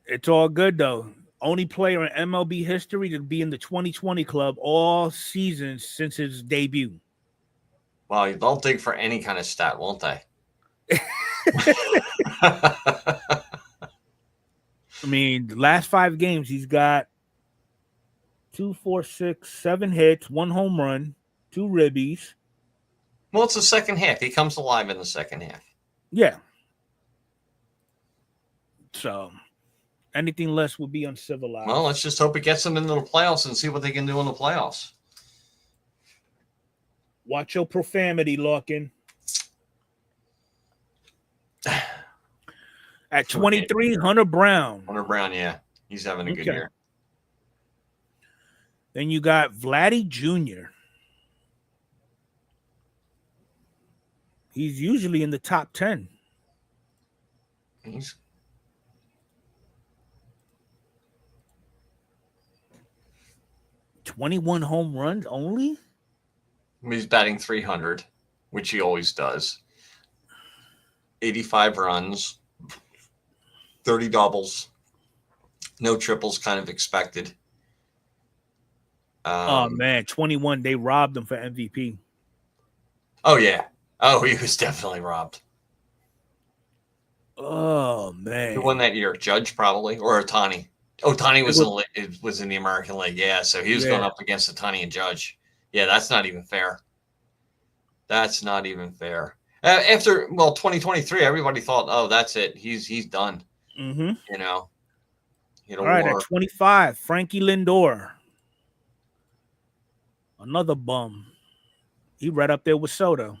It's all good, though. Only player in MLB history to be in the 2020 club all season since his debut. Well, they'll dig for any kind of stat, won't they? I mean, the last 5 games, he's got 2, 4, 6, 7 hits, 1 home run, 2 ribbies. Well, it's the second half. He comes alive in the second half. Yeah. So anything less would be uncivilized. Well, let's just hope it gets them into the playoffs and see what they can do in the playoffs. Watch your profanity, Larkin. At 23, Hunter Brown. Hunter Brown, yeah. He's having a good year. Then you got Vladdy Jr. He's usually in the top 10. He's 21 home runs only? He's batting 300, which he always does. 85 runs, 30 doubles, no triples kind of expected. Oh, man, 21. They robbed him for MVP. Oh, yeah. Oh, he was definitely robbed. Oh, man. Who won that year? Judge, probably, or Ohtani. Ohtani was in the American League, yeah, so he was going up against Ohtani and Judge. Yeah, that's not even fair. That's not even fair. After 2023, everybody thought, oh, that's it. He's done. Mm-hmm. You know. All right, at 25, Frankie Lindor. Another bum. He right up there with Soto.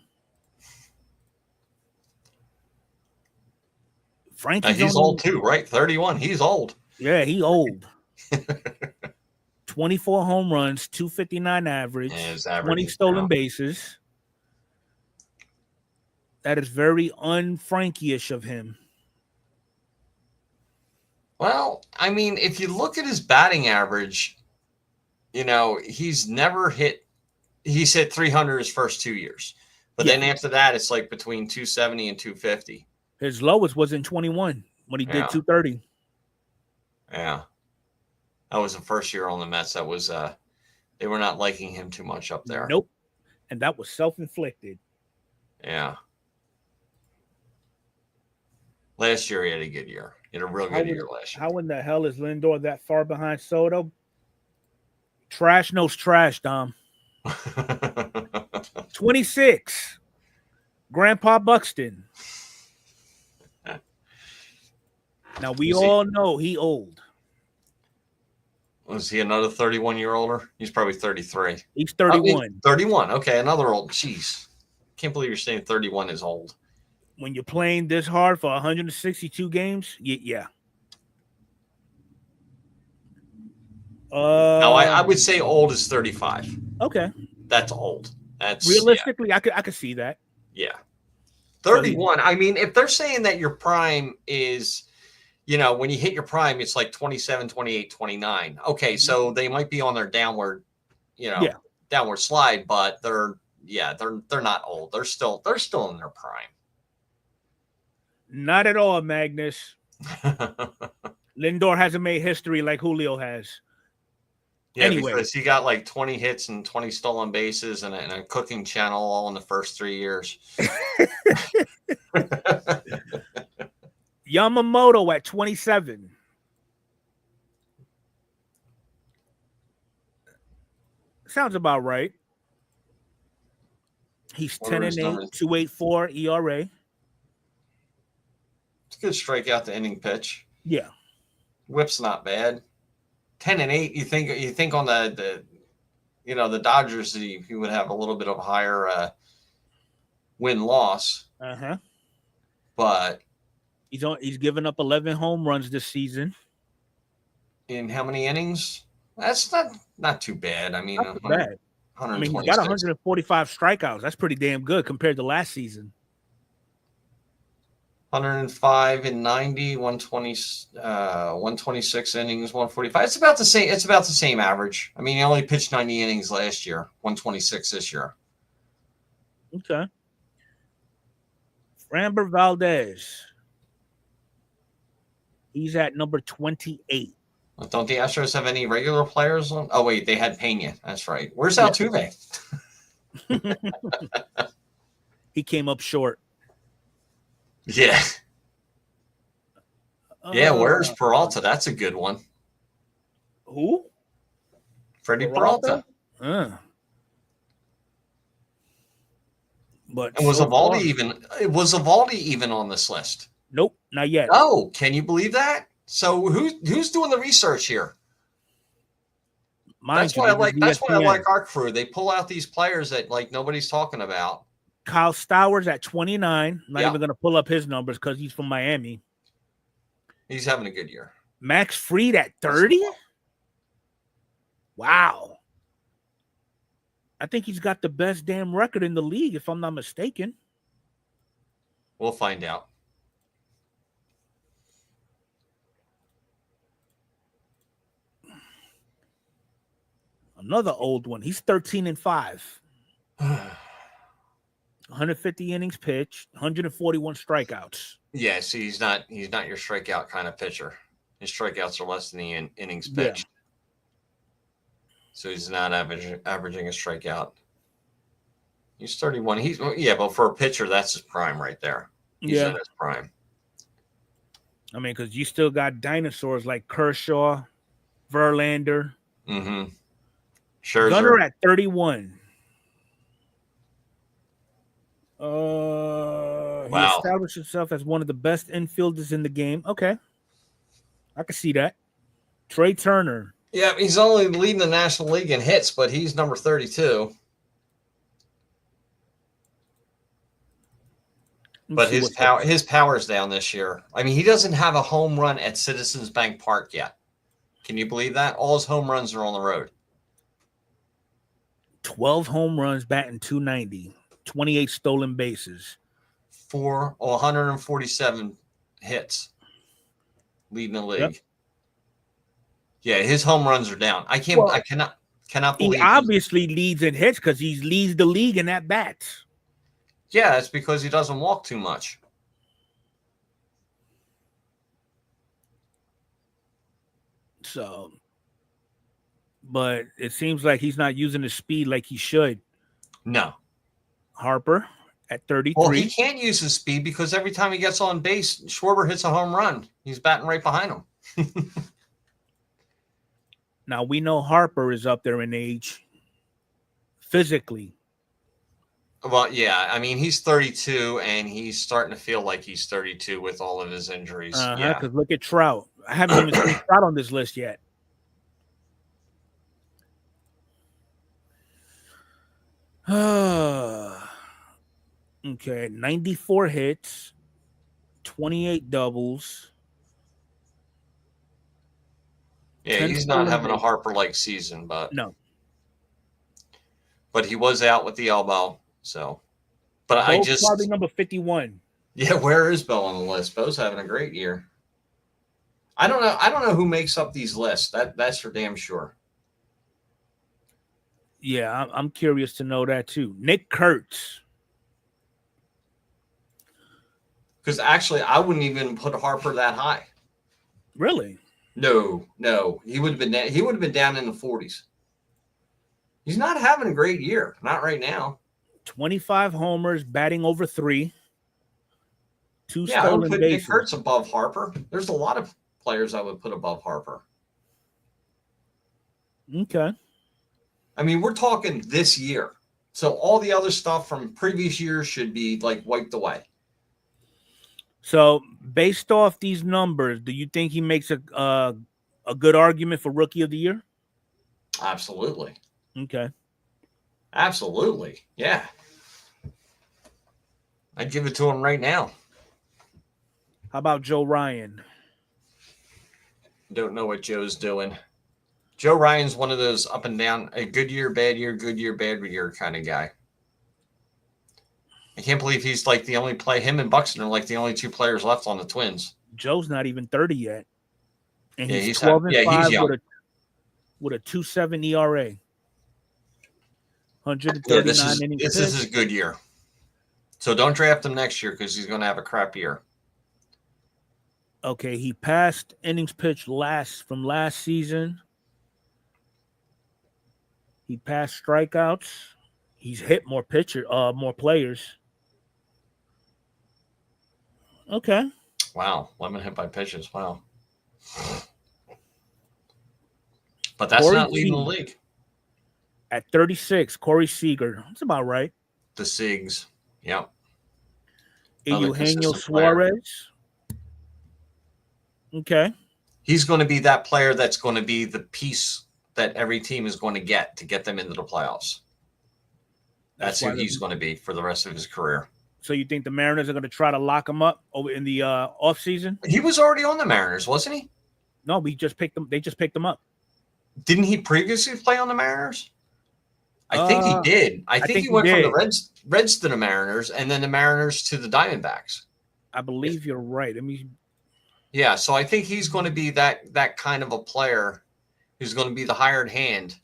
He's old too, right? 31. He's old. Yeah, he old. 24 home runs, 259 average, 20 stolen bases. That is very un-Frankie-ish of him. Well, I mean, if you look at his batting average, you know, he's hit 300 his first 2 years. But then after that, it's like between 270 and 250. His lowest was in 21 when he did 230. Yeah. That was the first year on the Mets. That was they were not liking him too much up there. Nope. And that was self-inflicted. Yeah. Last year he had a good year. He had a real good year last year. How in the hell is Lindor that far behind Soto? Trash knows trash, Dom. 26. Grandpa Buxton. Now we all know he old. Was he another 31-year older? He's probably 33. He's 31. 31. Okay, another old. Jeez. Can't believe you're saying 31 is old. When you're playing this hard for 162 games, yeah. No, I would say old is 35. Okay. That's old. That's realistically, I could see that. Yeah. 31. I mean, if they're saying that your prime is, you know, when you hit your prime, it's like 27, 28, 29. Okay, so they might be on their downward, downward slide, but they're not old. They're still in their prime. Not at all, Magnus. Lindor hasn't made history like Julio has. Yeah, anyway, because he got like 20 hits and 20 stolen bases and a cooking channel all in the first 3 years. Yamamoto at 27. Sounds about right. He's 10-8, 2.84 ERA. It's a good strikeout to inning pitch. Yeah. Whip's not bad. 10-8. You think on the Dodgers he would have a little bit of a higher win-loss. Uh-huh. But he's given up 11 home runs this season. In how many innings? That's not too bad. I mean, not bad. I mean, he's got 145 strikeouts. That's pretty damn good compared to last season. 105 and 90, 120, 126 innings, 145. It's about the same. It's about the same average. I mean, he only pitched 90 innings last year, 126 this year. Okay. Framber Valdez. He's at number 28. Well, don't the Astros have any regular players on? Oh, wait, they had Pena. That's right. Where's Altuve? He came up short. Yeah. Yeah, where's Peralta? That's a good one. Who? Freddie Peralta. But and was Evaldi even on this list? Nope. Not yet. Oh, can you believe that? So who's doing the research here? That's why I like. That's why I like our crew. They pull out these players that like nobody's talking about. Kyle Stowers at 29. Not even going to pull up his numbers because he's from Miami. He's having a good year. Max Fried at 30. Wow. I think he's got the best damn record in the league, if I'm not mistaken. We'll find out. Another old one. He's 13-5. 150 innings pitched, 141 strikeouts. Yeah, see, he's not your strikeout kind of pitcher. His strikeouts are less than the innings pitched. Yeah. So he's not averaging a strikeout. He's 31. But for a pitcher, that's his prime right there. He's in his prime. I mean, because you still got dinosaurs like Kershaw, Verlander. Mm-hmm. Scherzer. Gunnar at 31. He established himself as one of the best infielders in the game. Okay. I can see that. Trey Turner. Yeah, he's only leading the National League in hits, but he's number 32. But his power's down this year. I mean, he doesn't have a home run at Citizens Bank Park yet. Can you believe that? All his home runs are on the road. 12 home runs, batting .290, 28 stolen bases. 147 hits, leading the league. Yep. Yeah, his home runs are down. I cannot believe he obviously leads in hits because he leads the league in at bats. Yeah, that's because he doesn't walk too much. So, but it seems like he's not using his speed like he should. No. Harper at 33. Well, he can't use his speed because every time he gets on base, Schwarber hits a home run. He's batting right behind him. Now, we know Harper is up there in age physically. Well, yeah. I mean, he's 32, and he's starting to feel like he's 32 with all of his injuries. Yeah, because look at Trout. I haven't even seen Trout on this list yet. Okay, 94 hits, 28 doubles. Yeah, he's not having a Harper-like season, but no. But he was out with the elbow, so. But Bo's probably number 51. Yeah, where is Bo on the list? Bo's having a great year. I don't know who makes up these lists. That's for damn sure. Yeah, I'm curious to know that too. Nick Kurtz. Because actually, I wouldn't even put Harper that high. Really? No. He would have been down in the 40s. He's not having a great year. Not right now. 25 homers, batting over 3. 2 stolen I would put bases. Nick Kurtz above Harper. There's a lot of players I would put above Harper. Okay. I mean, we're talking this year. So all the other stuff from previous years should be like wiped away. So based off these numbers, do you think he makes a good argument for Rookie of the Year? Absolutely. Okay. Absolutely. Yeah. I'd give it to him right now. How about Joe Ryan? Don't know what Joe's doing. Joe Ryan's one of those up and down, a good year, bad year, good year, bad year kind of guy. I can't believe he's like the only him and Buxton are like the only 2 players left on the Twins. Joe's not even 30 yet. And he's 12-5 with a 2.7 ERA. 139 innings. This is his good year. So don't draft him next year because he's going to have a crap year. Okay, he passed innings pitched from last season. He passed strikeouts. He's hit more players. Okay. Wow, 11 hit by pitches. Wow. But that's not leading the league. At 36, Corey Seager. That's about right. The Sigs. Yep. Eugenio Suarez. Okay. He's going to be that player that's going to be the piece that every team is going to get them into the playoffs. That's who he's going to be for the rest of his career. So you think the Mariners are going to try to lock him up over in the offseason? He was already on the Mariners, wasn't he? No, we just picked him. They just picked him up. Didn't he previously play on the Mariners? I think he did. I think he went from the Reds to the Mariners, and then the Mariners to the Diamondbacks. I believe you're right. Yeah, so I think he's going to be that kind of a player who's going to be the hired hand.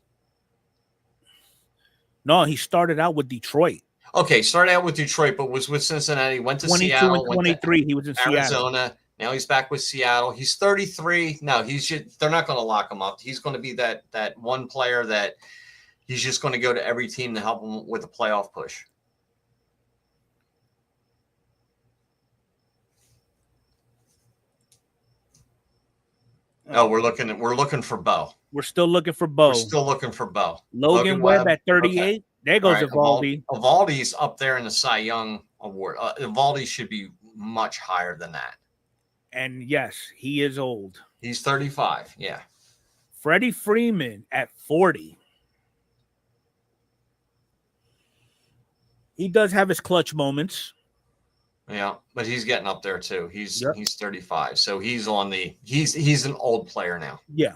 No, he started out with Detroit. Okay, started out with Detroit, but was with Cincinnati, went to 22 Seattle, and 23. He was in Arizona. Seattle. Now he's back with Seattle. He's 33. No, they're not going to lock him up. He's going to be that one player that he's just going to go to every team to help him with a playoff push. Oh, we're looking for Bo. We're still looking for Bo. We're still looking for Bo. Logan Webb at 38. Okay. There goes Evaldi. Evaldi's up there in the Cy Young Award. Evaldi should be much higher than that. And yes, he is old. He's 35. Yeah. Freddie Freeman at 40. He does have his clutch moments. Yeah, but he's getting up there too. He's 35. So he's an old player now. Yeah.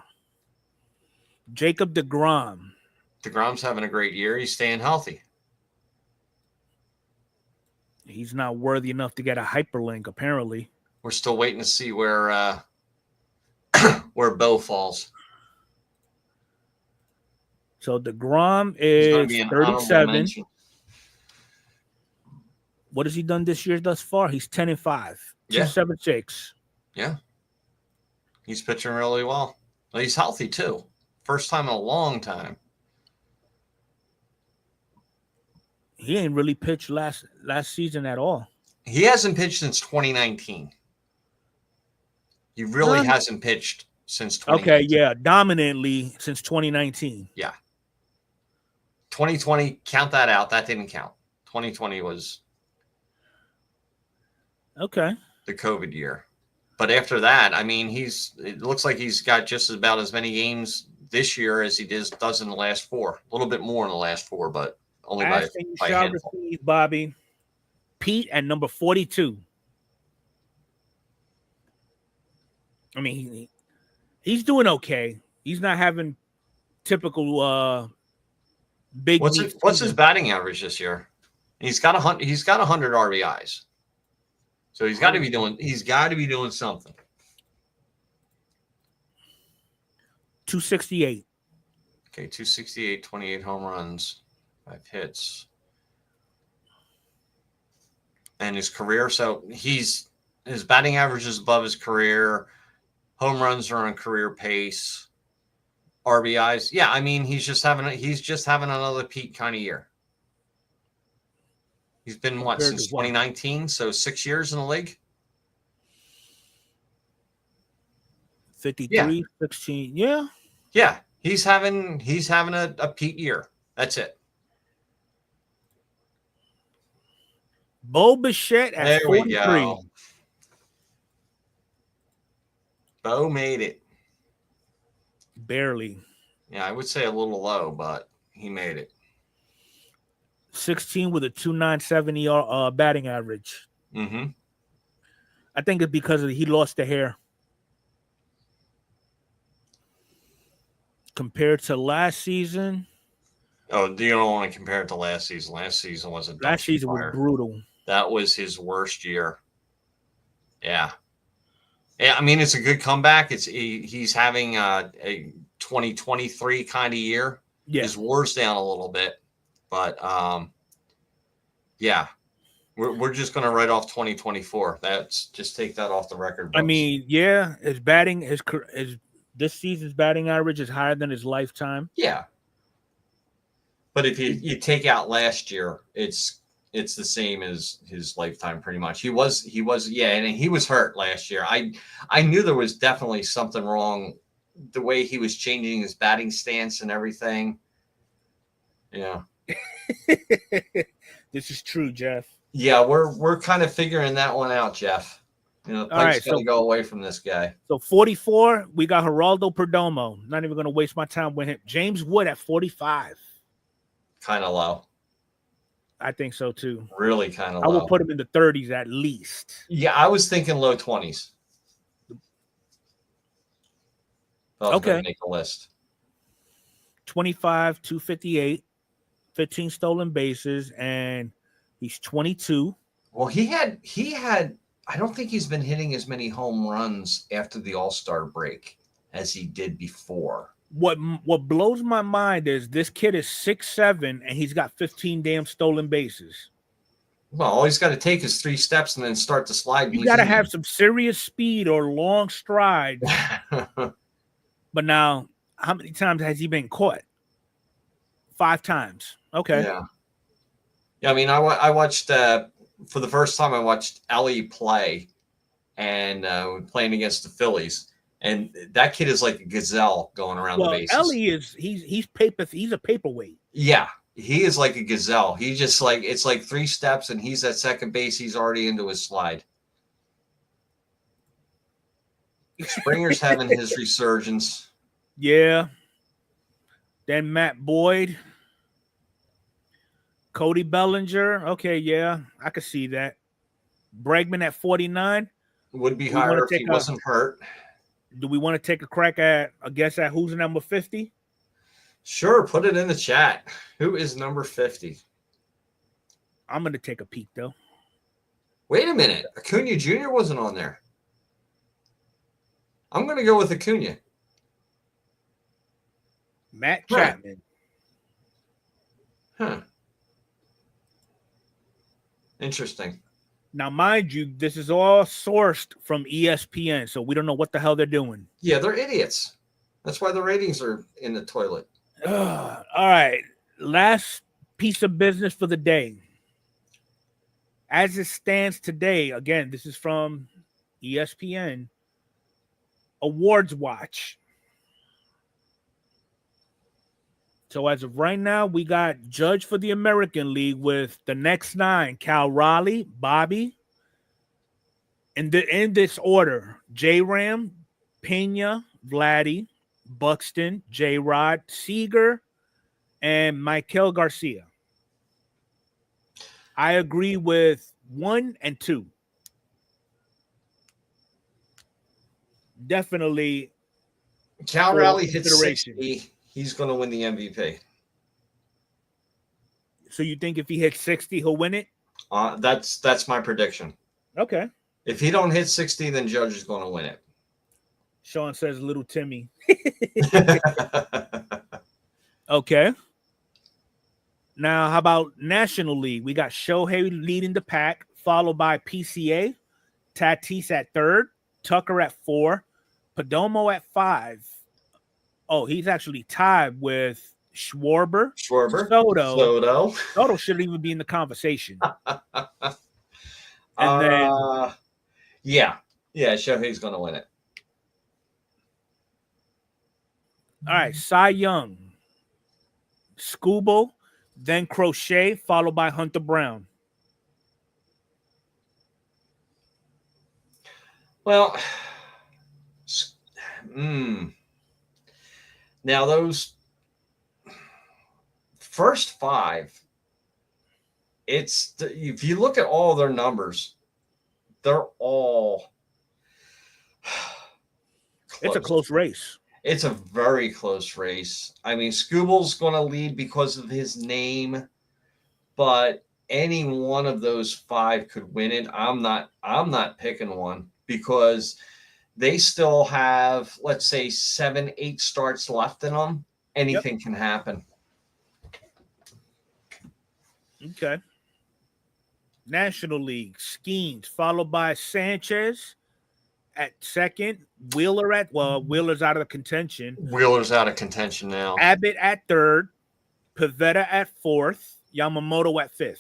Jacob deGrom. DeGrom's having a great year. He's staying healthy. He's not worthy enough to get a hyperlink, apparently. We're still waiting to see where Bo falls. So DeGrom is 37. What has he done this year thus far? He's 10-5. 2.76. Yeah. He's pitching really well. He's healthy too. First time in a long time. He ain't really pitched last season at all. He hasn't pitched since 2019. He really hasn't pitched since 2019. Okay, yeah, dominantly since 2019. Yeah. 2020, count that out. That didn't count. 2020 was the COVID year. But after that, I mean, it looks like he's got just about as many games this year as he does in the last 4. A little bit more in the last 4, but only by a handful. Bobby. Pete at number 42. I mean, he's doing okay. He's not having typical big. What's his batting average this year? He's got 100 RBIs. So he's got to be doing something. 268. Okay, 268, 28 home runs, 5 hits. And his career, so his batting average is above his career. Home runs are on career pace. RBIs, yeah, I mean he's just having another Pete kind of year. He's been since 2019, so 6 years in the league. 53, 16, yeah. Yeah, he's having a Pete year. That's it. Bo Bichette at there 43. We go. Bo made it. Barely. Yeah, I would say a little low, but he made it. 16 with a 2.97 batting average. Mm-hmm. I think it's because he lost the hair. Compared to last season. Oh, you don't want to compare it to last season. Last season was was brutal. That was his worst year. Yeah. Yeah, I mean, it's a good comeback. He's having a 2023 kind of year. Yeah. His WAR's down a little bit. But, yeah, we're just going to write off 2024. That's just take that off the record books. I mean, yeah, this season's batting average is higher than his lifetime. Yeah. But if you take out last year, it's the same as his lifetime pretty much. He was and he was hurt last year. I knew there was definitely something wrong the way he was changing his batting stance and everything. Yeah. This is true, Jeff. Yeah, we're kind of figuring that one out, Jeff. You know, the All right, pike's got to go away from this guy. So 44, we got Geraldo Perdomo. Not even going to waste my time with him. James Wood at 45. Kind of low. I think so too. Really kind of I low. will put him in the 30s at least. Yeah, I was thinking low 20s. I was going to make a list. 25, 258, 15 stolen bases, and he's 22. Well, he had. I don't think he's been hitting as many home runs after the All-Star break as he did before. What blows my mind is this kid is 6'7", and he's got 15 damn stolen bases. Well, all he's got to take is 3 steps and then start to slide. You got to have some serious speed or long strides. But now, how many times has he been caught? 5 times. Okay. Yeah. I mean, I watched for the first time. I watched Ellie play, and playing against the Phillies, and that kid is like a gazelle going around the bases. Ellie is he's a paperweight. Yeah, he is like a gazelle. He just it's like 3 steps, and he's at second base. He's already into his slide. Springer's having his resurgence. Yeah. Then Matt Boyd, Cody Bellinger. Okay, yeah, I could see that. Bregman at 49 would be higher if he wasn't hurt. Do we want to take a crack at a guess at who's number 50? Sure, put it in the chat. Who is number 50? I'm going to take a peek though. Wait a minute, Acuna Jr. wasn't on there. I'm going to go with Acuna. Matt Chapman. Huh. Interesting. Now, mind you, this is all sourced from ESPN, so we don't know what the hell they're doing. Yeah, they're idiots. That's why the ratings are in the toilet. All right. Last piece of business for the day. As it stands today, again, this is from ESPN, Awards Watch. So as of right now, we got judge for the American League with the next 9: Cal Raleigh, Bobby. In this order: J-Ram, Pena, Vladdy, Buxton, J-Rod, Seager, and Michael Garcia. I agree with 1 and 2. Definitely. Cal Raleigh hits 60. He's going to win the MVP. So you think if he hits 60, he'll win it? That's my prediction. Okay. If he don't hit 60, then Judge is going to win it. Sean says little Timmy. Okay. Now, how about National League? We got Shohei leading the pack, followed by PCA, Tatis at 3rd, Tucker at 4, Perdomo at 5. Oh, he's actually tied with Schwarber. Soto shouldn't even be in the conversation. And then, yeah, Shohei's going to win it. All right, Cy Young, Scooble, then Crochet, followed by Hunter Brown. Well, now those first 5, if you look at all their numbers, they're all close. It's a close race. It's a very close race. I mean, Scooble's going to lead because of his name, but any one of those 5 could win it. I'm not picking one because they still have, let's say, 7, 8 starts left in them. Anything can happen. Okay. National League, Skeens, followed by Sanchez at 2nd, Wheeler's out of contention. Wheeler's out of contention now. Abbott at 3rd, Pivetta at 4th, Yamamoto at 5th.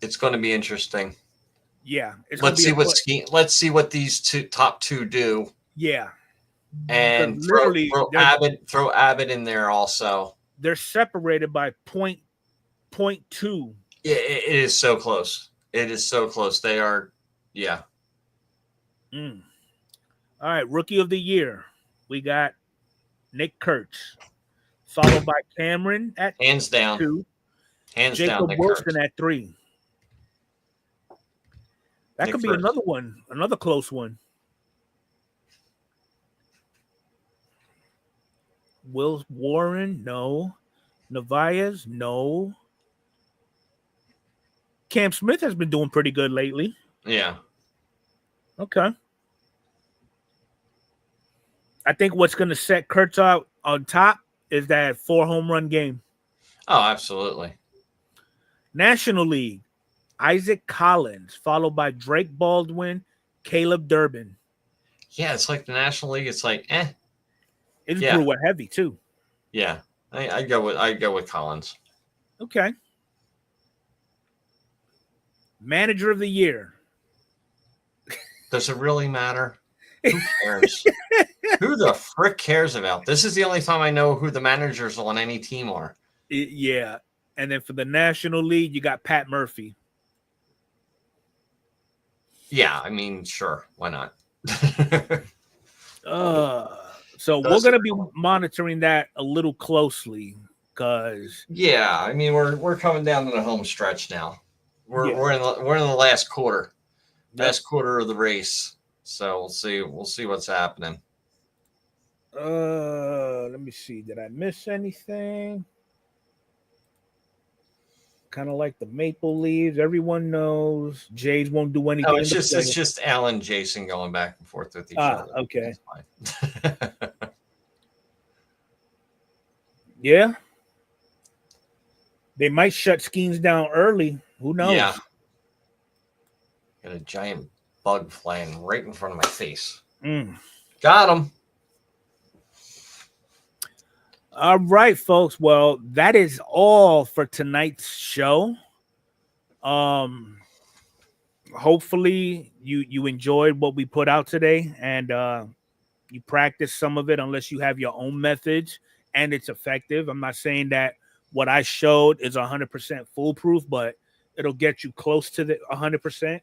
It's going to be interesting. Yeah. Let's see what these top two do. Yeah. And throw Abbott in there also. They're separated by 0.2 It is so close. It is so close. They are, yeah. Mm. All right, rookie of the year. We got Nick Kurtz, followed by Cameron at Hands down. 2, Hands down, Jacob Nick Wilson Kurtz. at 3. That Nick could be Kurtz. another one, another close one. Will Warren, no. Nevaez, no. Cam Smith has been doing pretty good lately. Yeah. Okay. I think what's going to set Kurtz out on top is that 4 home run game. Oh, absolutely. National League, Isaac Collins, followed by Drake Baldwin, Caleb Durbin. Yeah, it's like the National League. It's like, eh. It's Yeah. Brewer heavy too. Yeah, I go with Collins. Okay. Manager of the year. Does it really matter? Who cares? Who the frick cares about? This is the only time I know who the managers on any team are. Yeah. And then for the National League, you got Pat Murphy. Yeah, I mean, sure, why not? So we're going to be monitoring that a little closely because yeah, I mean we're coming down to the home stretch now. We're in the last quarter, last quarter of the race. So we'll see what's happening. Let me see. Did I miss anything? Kind of like the Maple Leaves. Everyone knows Jays won't do anything. No, it's just Alan and Jason going back and forth with each other. Okay. Yeah. They might shut Skeens down early. Who knows? Yeah. Got a giant bug flying right in front of my face. Got him. All right, folks. Well, that is all for tonight's show. Hopefully you enjoyed what we put out today and you practice some of it unless you have your own methods and it's effective. I'm not saying that what I showed is 100% foolproof, but it'll get you close to the 100%.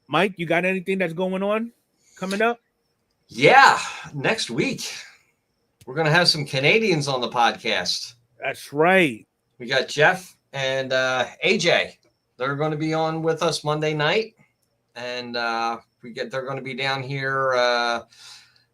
Mike, you got anything that's going on coming up? Yeah, next week we're going to have some Canadians on the podcast. That's right. We got Jeff and AJ. They're going to be on with us Monday night, and they're going to be down here.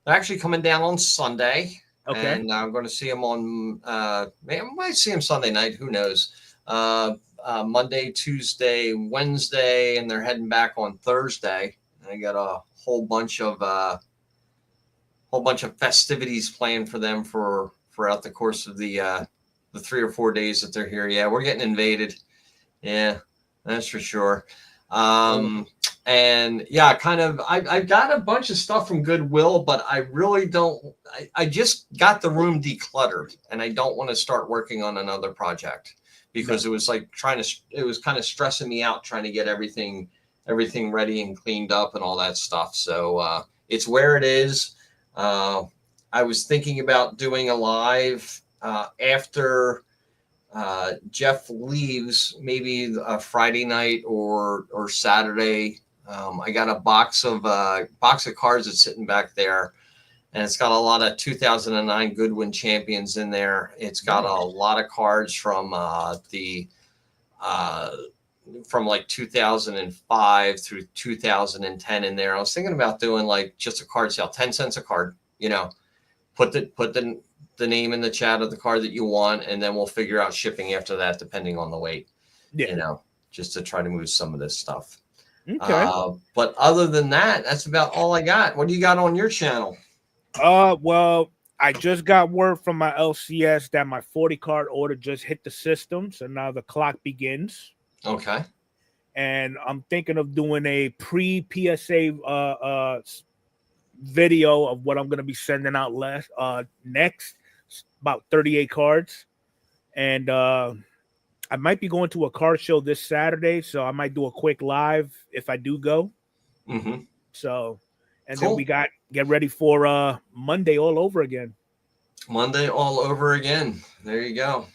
They're actually coming down on Sunday. Okay. And I'm going to see them on. I might see them Sunday night. Who knows? Monday, Tuesday, Wednesday, and they're heading back on Thursday. And I got a whole bunch of festivities planned for them throughout the course of the 3 or 4 days that they're here. Yeah, we're getting invaded. Yeah, that's for sure. And yeah, I've got a bunch of stuff from Goodwill, but I really don't. I just got the room decluttered, and I don't want to start working on another project because it was like it was kind of stressing me out trying to get everything ready and cleaned up and all that stuff. So it's where it is. I was thinking about doing a live after Jeff leaves, maybe a Friday night or Saturday. I got a box of cards that's sitting back there, and it's got a lot of 2009 Goodwin champions in there. It's got a lot of cards from from like 2005 through 2010 in there. I was thinking about doing like just a card sale, 10 cents a card. You know, put the name in the chat of the card that you want, and then we'll figure out shipping after that, depending on the weight. Yeah. You know, just to try to move some of this stuff. Okay. But other than that, that's about all I got. What do you got on your channel? Well, I just got word from my LCS that my 40 card order just hit the system, so now the clock begins. Okay. And I'm thinking of doing a pre-PSA video of what I'm going to be sending out next, about 38 cards. And I might be going to a card show this Saturday, so I might do a quick live if I do go. Mm-hmm. So, and cool. Then get ready for Monday all over again. Monday all over again. There you go.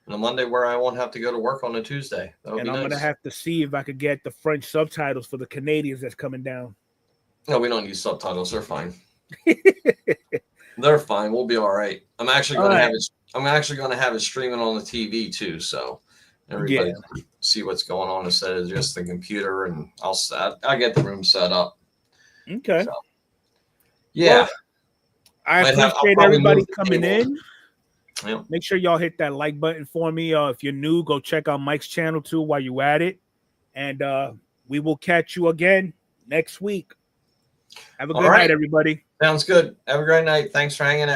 and a Monday where I won't have to go to work on a Tuesday. That'll And be I'm nice. gonna have to see if I could get the French subtitles for the Canadians that's coming down. No, we don't use subtitles. They're fine. They're fine. We'll be all right. I'm actually going to have it. I'm actually going to have it streaming on the TV too, so everybody can see what's going on instead of just the computer. And I'll get the room set up. Okay. So, yeah. Well, I appreciate everybody coming in. Yep. Make sure y'all hit that like button for me. If you're new, go check out Mike's channel too while you at it. And we will catch you again next week. Have a good night, everybody. Sounds good. Have a great night. Thanks for hanging out.